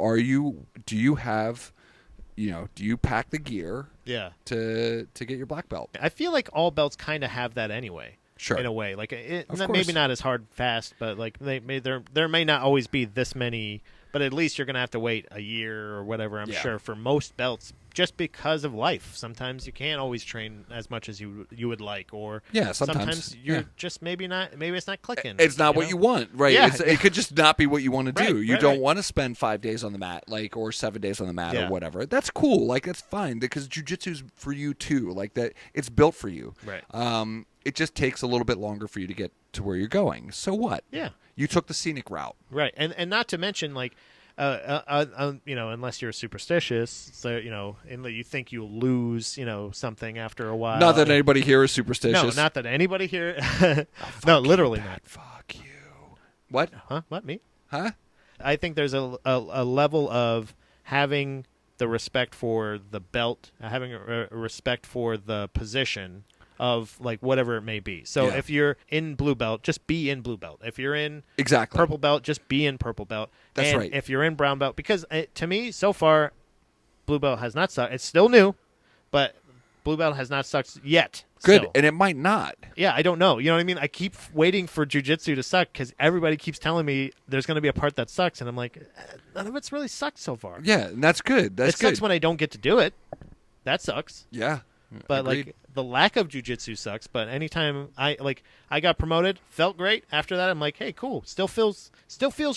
do you have, do you pack the gear? Yeah. To get your black belt? I feel like all belts kind of have that anyway. Sure. In a way, Of maybe not as hard fast, but there may not always be this many. But at least you're going to have to wait a year or whatever, I'm sure, for most belts, just because of life. Sometimes you can't always train as much as you would like, or sometimes you're just maybe it's not clicking. It's not what you want, right? Yeah. It could just not be what you want to do. Right, you don't want to spend 5 days on the mat, or 7 days on the mat, or whatever. That's cool. That's fine, because jiu-jitsu's for you too. That it's built for you. Right. It just takes a little bit longer for you to get to where you're going. So what? Yeah. You took the scenic route. Right. And not to mention, unless you're superstitious, so, and you think you'll lose, something after a while. Not that anybody here is superstitious. No, not that anybody here. No, literally not. Fuck you. What? Huh? What, me? Huh? I think there's a level of having the respect for the belt, having a respect for the position of whatever it may be. So if you're in blue belt, just be in blue belt. If you're in purple belt, just be in purple belt. That's right. If you're in brown belt, because to me, so far, blue belt has not sucked. It's still new, but blue belt has not sucked yet. Good, still. and it might not. Yeah, I don't know. You know what I mean? I keep waiting for jiu-jitsu to suck because everybody keeps telling me there's going to be a part that sucks, and I'm like, none of it's really sucked so far. Yeah, and that's good. It sucks when I don't get to do it. That sucks. Yeah. But Agreed. the lack of jiu-jitsu sucks. But anytime I got promoted, felt great. After that, I'm like, hey, cool. Still feels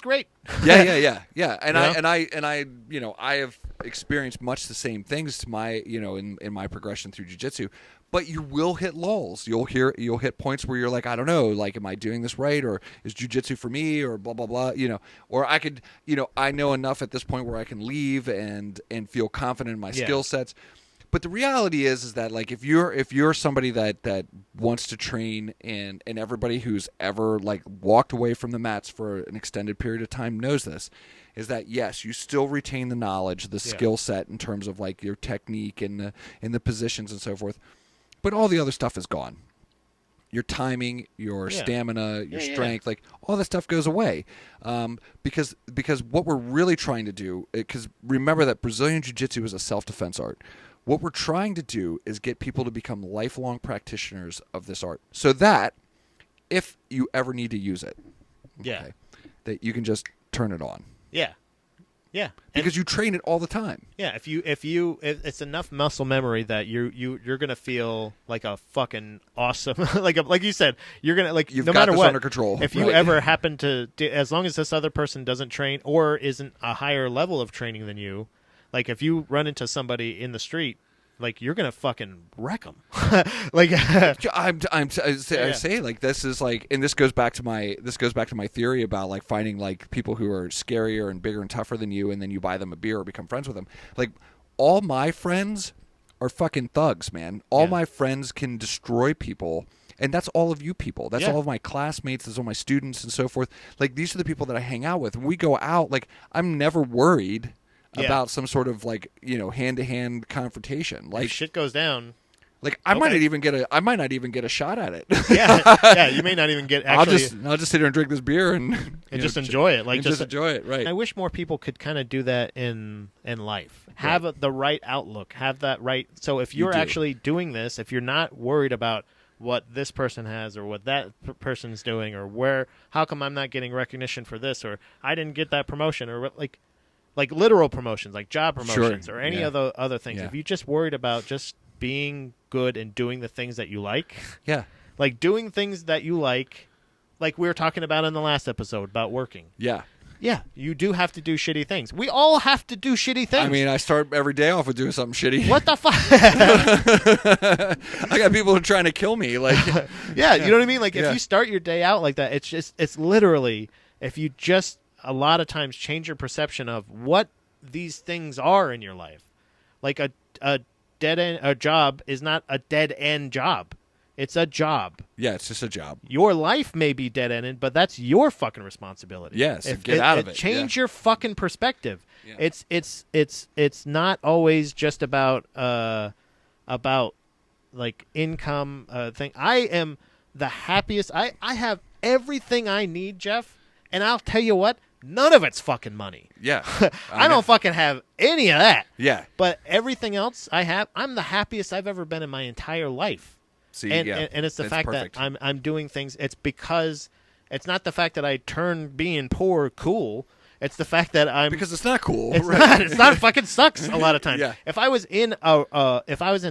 great. Yeah. And I have experienced much the same things to my in my progression through jiu-jitsu. But you will hit lulls. You'll hit points where you're like, I don't know, am I doing this right, or is jiu-jitsu for me, or blah blah blah. Or I could, I know enough at this point where I can leave and feel confident in my skill sets. But the reality is that if you're somebody that wants to train, and everybody who's ever walked away from the mats for an extended period of time knows this, is that yes, you still retain the knowledge, the skill set in terms of your technique and the positions and so forth, but all the other stuff is gone. Your timing, your stamina, your strength, all that stuff goes away, because what we're really trying to do, because remember that Brazilian Jiu-Jitsu is a self-defense art. What we're trying to do is get people to become lifelong practitioners of this art, so that if you ever need to use it, that you can just turn it on. Yeah. Because you train it all the time. Yeah, if it's enough muscle memory that you're gonna feel like a fucking awesome like you said, you're gonna you've no got matter this what under control. If you ever happen to, as long as this other person doesn't train or isn't a higher level of training than you, if you run into somebody in the street, you're gonna fucking wreck them. I say this is and this goes back to my theory about finding people who are scarier and bigger and tougher than you, and then you buy them a beer or become friends with them. All my friends are fucking thugs, man. All my friends can destroy people. And that's all of you people. That's all of my classmates. That's all my students and so forth. These are the people that I hang out with. When we go out, I'm never worried about some sort of hand-to-hand confrontation. If shit goes down, I might not even get a shot at it. You may not even get. Actually, I'll just sit here and drink this beer and just enjoy it. Just enjoy it, right? I wish more people could kind of do that in life. Have the right outlook. Have that right. So if you're actually doing this, if you're not worried about what this person has or what that person's doing, or how come I'm not getting recognition for this, or I didn't get that promotion, or literal promotions, like job promotions, or any other things. If you're just worried about just being good and doing the things that you like, doing things that you like we were talking about in the last episode about working. Yeah, you do have to do shitty things. We all have to do shitty things. I mean, I start every day off with doing something shitty. What the fuck? I got people who are trying to kill me. Like, yeah, you know what I mean? Like, Yeah. if you start your day out like that, it's literally, if you just a lot of times change your perception of what these things are in your life. Like a dead end, a job is not a dead end job. It's a job. yeah, it's just a job. Your life may be dead ended, but that's your fucking responsibility. Yes, get out of it. Change your fucking perspective. Yeah. It's not always just about like income thing. I am the happiest. I have everything I need, Jeff, and I'll tell you what, none of it's fucking money. Yeah. I don't fucking have any of that. Yeah. But everything else I have, I'm the happiest I've ever been in my entire life. See, And yeah. it's the That's fact perfect. that I'm doing things. It's because it's not the fact that I turned being poor cool. It's the fact that I'm Because it's not cool. It's right? not. It's not. It fucking sucks a lot of times. Yeah. If I was in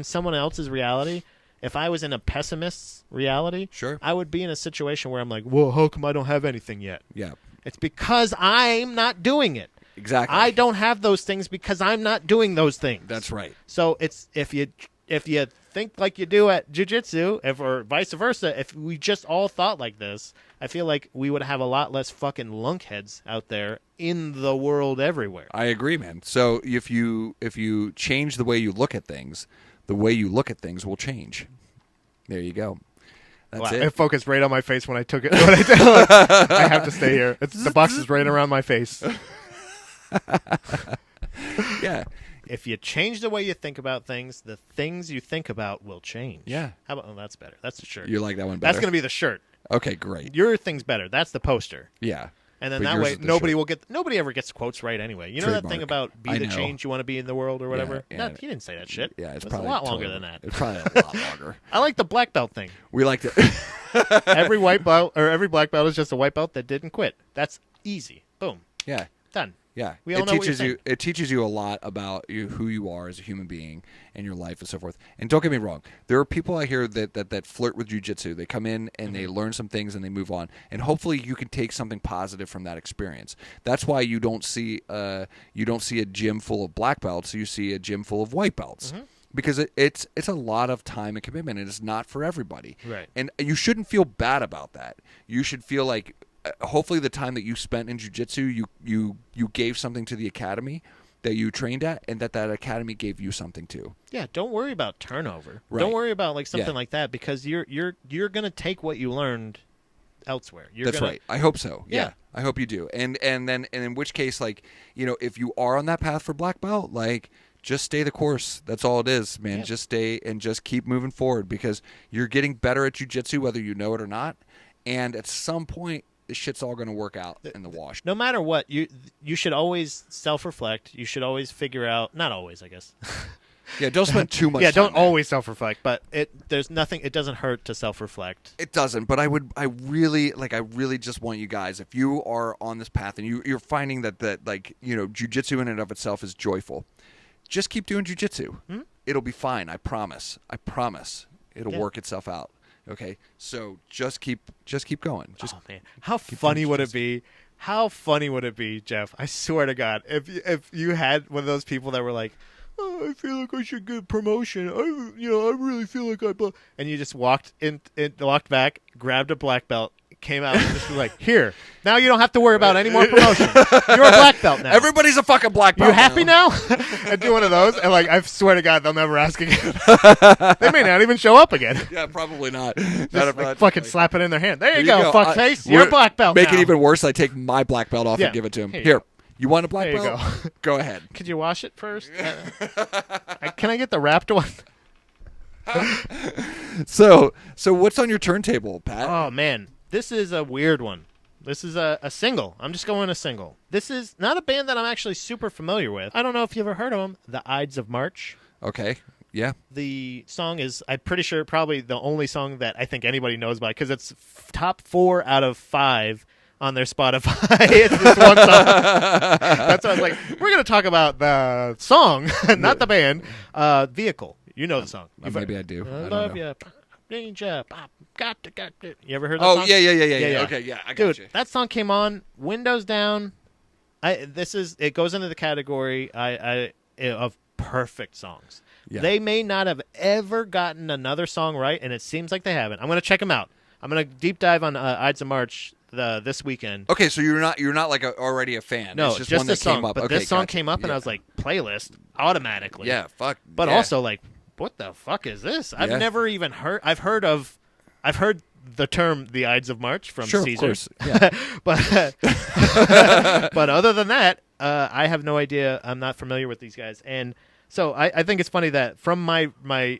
someone else's reality, if I was in a pessimist's reality, Sure. I would be in a situation where I'm like, well, how come I don't have anything yet? Yeah. It's because I'm not doing it. Exactly. I don't have those things because I'm not doing those things. That's right. So it's if you think like you do at jiu-jitsu, or vice versa, if we just all thought like this, I feel like we would have a lot less fucking lunkheads out there in the world everywhere. I agree, man. So if you change the way you look at things, the way you look at things will change. There you go. That's Wow, it. it focused right on my face when I took it. I have to stay here. The box is right around my face. Yeah. If you change the way you think about things, the things you think about will change. Yeah. How about? Oh, that's better. That's the shirt. You like that one better? That's going to be the shirt. Okay, great. Your thing's better. That's the poster. Yeah. And then But that yours way, is the nobody shirt. nobody ever gets quotes right anyway. You know that thing Trademark. about be I the know. change you want to be in the world or whatever? Yeah, No, yeah. he didn't say that shit. Yeah, it's That's probably a lot longer totally- than that. It's probably a lot longer. I like the black belt thing. We like to. Every white belt or every black belt is just a white belt that didn't quit. That's easy. Boom. Yeah. Done. Yeah, We all know what you think. It teaches you a lot about who you are as a human being and your life and so forth. And don't get me wrong, there are people out here that flirt with jiu-jitsu. They come in and they learn some things and they move on. And hopefully you can take something positive from that experience. That's why you don't see a gym full of black belts. You see a gym full of white belts. Because it's a lot of time and commitment, and it's not for everybody. Right. And you shouldn't feel bad about that. You should feel like hopefully the time that you spent in jiu-jitsu, you gave something to the academy that you trained at, and that academy gave you something too. Yeah, don't worry about turnover. Right. Don't worry about like something Yeah. like that, because you're going to take what you learned elsewhere. That's right. I hope so. Yeah. Yeah. I hope you do. And in which case, like, if you are on that path for black belt, like, just stay the course. That's all it is, man. Yeah. Just stay and just keep moving forward, because you're getting better at jiu-jitsu whether you know it or not. And at some point, this shit's all going to work out in the wash. No matter what, you should always self-reflect. You should always figure out, not always, I guess. Yeah, don't spend too much Yeah, time don't there. always self-reflect, but it doesn't hurt to self-reflect. It doesn't, but I really just want you guys, if you are on this path and you're finding that jiu-jitsu in and of itself is joyful, just keep doing jiu-jitsu. It'll be fine. I promise. It'll work itself out. Okay, so just keep going. Oh man, how funny would it be? How funny would it be, Jeff? I swear to God, if you had one of those people that were like, oh, I feel like I should get promotion. I really feel like and you just walked walked back, grabbed a black belt, came out, and just was like, here, now you don't have to worry about any more promotion. You're a black belt now. Everybody's a fucking black belt. You happy now? And do one of those, and like, I swear to God, they'll never ask again. They may not even show up again. Yeah, probably not. Just like, fucking slap it in their hand. There There you you go, go. fuckface. You're a black belt Make now. it even worse. I take my black belt off Yeah. and give it to him. Here you Here, go. you want a black There you belt? go. Go ahead. Could you wash it first? Can I get the wrapped one? So what's on your turntable, Pat? Oh, man. This is a weird one. This is a single. I'm just going a single. This is not a band that I'm actually super familiar with. I don't know if you ever heard of them. The Ides of March. Okay. Yeah. The song is, I'm pretty sure, probably the only song that I think anybody knows about, because it's top 4 out of 5 on their Spotify. It's this one song. That's why I was like, we're going to talk about the song, not the band. Vehicle. You know the song. Maybe I do. I don't love know. you. Ninja. Got to. You ever heard that Oh, song? yeah. Okay, yeah, I got Dude, you. that song came on, windows down, It goes into the category of perfect songs. Yeah. They may not have ever gotten another song right, and it seems like they haven't. I'm going to check them out. I'm going to deep dive on Ides of March this weekend. Okay, so you're not like already a fan. No, it's just one that song, came up. But Okay, this song gotcha. came up, and I was like, playlist automatically. Yeah, fuck. But yeah. also like, what the fuck is this? I've never even heard. I've heard the term the Ides of March from sure, Caesar. Of course. Yeah. but other than that, I have no idea. I'm not familiar with these guys, and so I think it's funny that from my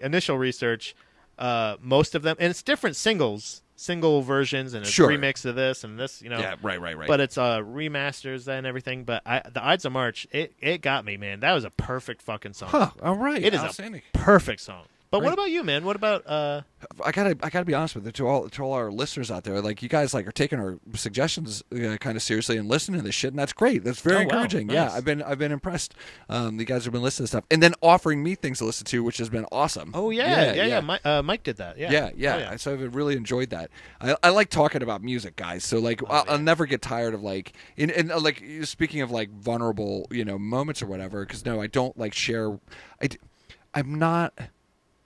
initial research, most of them, and it's different single versions, and it's remix of this and this, Yeah, right. But it's remasters and everything. But the Ides of March, it got me, man. That was a perfect fucking song. Huh, all right. It is a perfect song. But what about you, man? What about I gotta be honest with you, to all our listeners out there. Like, you guys are taking our suggestions kind of seriously and listening to this shit, and that's great. That's very encouraging. Nice. Yeah, I've been impressed. You guys have been listening to stuff, and then offering me things to listen to, which has been awesome. Oh yeah. Mike did that. Yeah. Yeah. So I've really enjoyed that. I like talking about music, guys. So like, I'll never get tired of like, and like, speaking of like vulnerable, moments or whatever. Because no, I don't like share.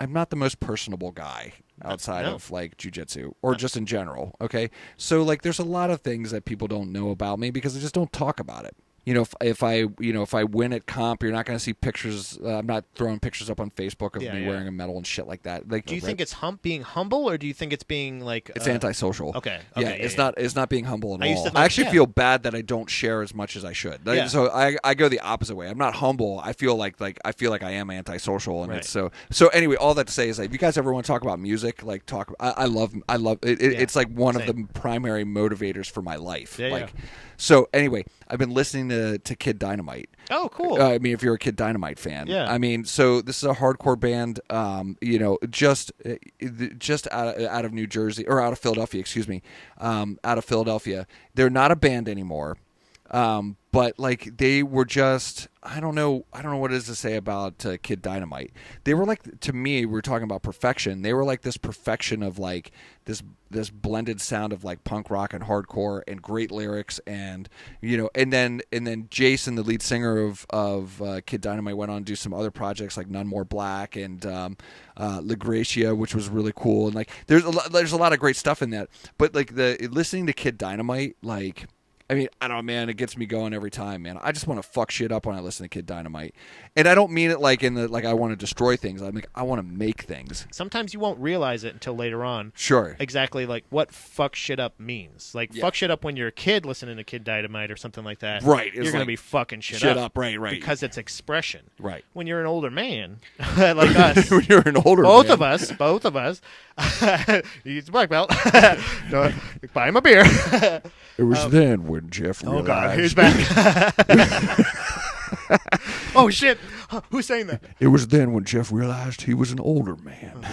I'm not the most personable guy outside of like jiu-jitsu or just in general. Okay. So like, there's a lot of things that people don't know about me because I just don't talk about it. If I win at comp, you're not going to see pictures. I'm not throwing pictures up on Facebook of me wearing a medal and shit like that. Like, do you think it's being humble, or do you think it's being like it's antisocial? Okay. It's not being humble at all. I actually feel bad that I don't share as much as I should. So I go the opposite way. I'm not humble. I feel like I am antisocial, and it's so anyway. All that to say is, like, if you guys ever want to talk about music, like talk. I love it. It's like one of the primary motivators for my life. So anyway, I've been listening to Kid Dynamite. Oh, cool. I mean, if you're a Kid Dynamite fan. I mean, so this is a hardcore band, just out of New Jersey, or out of Philadelphia, excuse me, out of Philadelphia. They're not a band anymore. But like, they were just, I don't know what it is to say about Kid Dynamite. They were like, to me, we were talking about perfection. They were like this perfection of like this blended sound of like punk rock and hardcore and great lyrics, and and then Jason, the lead singer of Kid Dynamite, went on to do some other projects like None More Black and La Gracia, which was really cool. And like, there's a lot of great stuff in that. But like, listening to Kid Dynamite, like, I mean, I don't know, man. It gets me going every time, man. I just want to fuck shit up when I listen to Kid Dynamite, and I don't mean it like I want to destroy things. I'm like, I want to make things. Sometimes you won't realize it until later on. Sure. Exactly, like what fuck shit up means. Like, fuck shit up when you're a kid listening to Kid Dynamite or something like that. Right. You're gonna be fucking shit up. Right. Because it's expression. Right. When you're an older man, like us. When you're an older both man. Both of us. He's a black belt. No, buy him a beer. It was then when Jeff realized. Oh God, he's back. Oh shit! Who's saying that? It was then when Jeff realized he was an older man.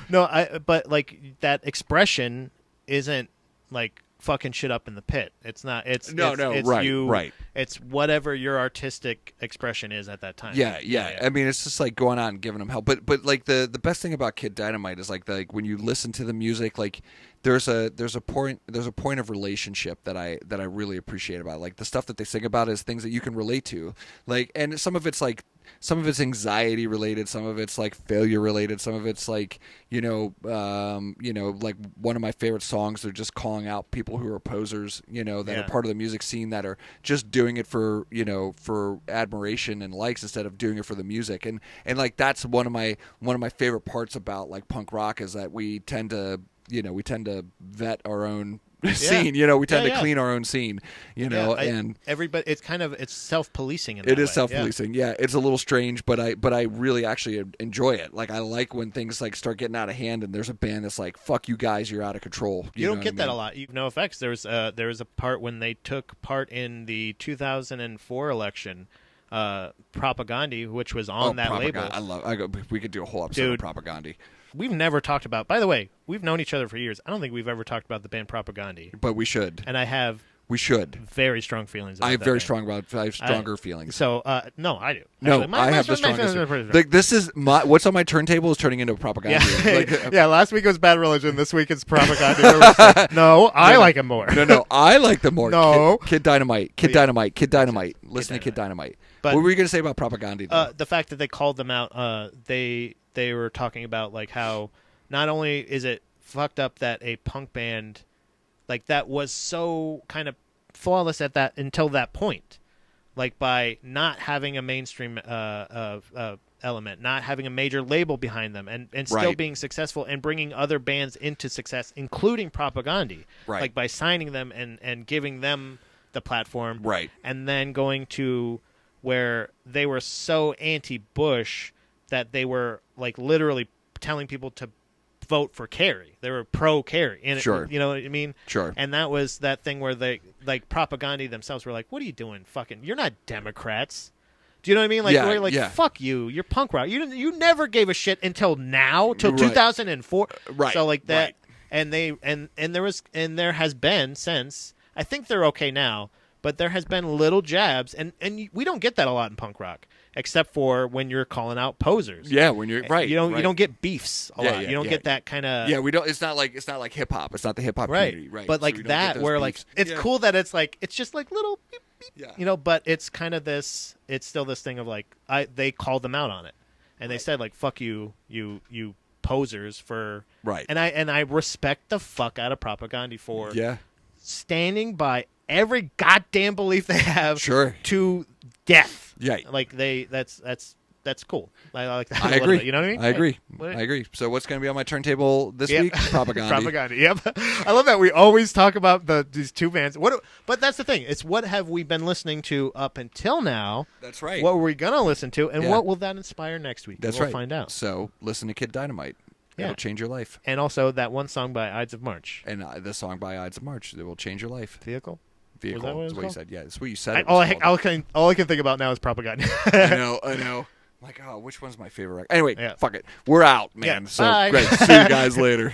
No, but like, that expression isn't like fucking shit up in the pit. It's not. It's right, you, right. It's whatever your artistic expression is at that time. Yeah. I mean, it's just like going out and giving them hell. But like, the best thing about Kid Dynamite is like when you listen to the music, like, there's a point of relationship that I really appreciate about it. Like, the stuff that they sing about is things that you can relate to. Like, and some of it's anxiety related, some of it's like failure related, some of it's like, like one of my favorite songs, they're just calling out people who are posers, that are part of the music scene, that are just doing it for admiration and likes instead of doing it for the music. And like, that's one of my favorite parts about like punk rock, is that we tend to vet our own scene. We tend to clean our own scene. And everybody, it's self-policing. In it that is way. self-policing. Yeah, it's a little strange, but I really actually enjoy it. Like, I like when things like start getting out of hand, and there's a band that's like, "Fuck you guys, you're out of control." You don't get that a lot. No effects. There was a part when they took part in the 2004 election. Propaganda, which was on that label. We could do a whole episode of Propaganda. We've never talked about. By the way, we've known each other for years. I don't think we've ever talked about the band Propaganda. But we should. And I have We should. Very strong feelings about I have that very band. strong about. I have stronger feelings. So, no, I do. No, Actually, I have the strongest. This is what's on my turntable is turning into a propaganda. Yeah, last week was Bad Religion. This week it's propaganda. No, I like him more. No, I like them more. No. Kid Dynamite. Kid Dynamite. Kid Dynamite. Listen to Kid Dynamite. But, what were you going to say about propaganda? The fact that they called them out, they were talking about like how not only is it fucked up that a punk band like that was so kind of flawless at that until that point, like by not having a mainstream element, not having a major label behind them, and still being successful and bringing other bands into success, including Propaganda, like by signing them and giving them the platform, and then going to where they were so anti-Bush that they were like literally telling people to vote for Kerry. They were pro-Kerry. And sure. You know what I mean? Sure. And that was that thing where they, like, Propaganda themselves were like, what are you doing? Fucking, you're not Democrats. Do you know what I mean? Like, we're like, fuck you. You're punk rock. You never gave a shit until now, till 2004. Right. So like that, and there has been since. I think they're okay now, but there has been little jabs, and we don't get that a lot in punk rock, except for when you're calling out posers. Yeah, when you're right. You don't get beefs a lot. You don't get that kind of. Yeah, we don't. It's not like hip hop. It's not the hip hop community, right? But like so that, where beefs. like it's cool that it's like it's just like little, beep, beep, but it's kind of this. It's still this thing of like they called them out on it, and they said like fuck you posers for and I respect the fuck out of Propaganda for standing by every goddamn belief they have to death. Yeah. Like that's cool. I like that. I agree. You know what I mean? I agree. So what's going to be on my turntable this week? Propaganda. Propaganda. Yep. I love that we always talk about these two bands. But that's the thing. It's what have we been listening to up until now? That's right. What were we going to listen to, and what will that inspire next week? That's we'll find out. So listen to Kid Dynamite. It'll change your life. And also that one song by Ides of March. And the song by Ides of March. It will change your life. Vehicle. That's what you said. Yeah, that's what you said. All I can think about now is Propaganda. I know. Like, oh, which one's my favorite record? Anyway, fuck it. We're out, man. So bye. great. See you guys later.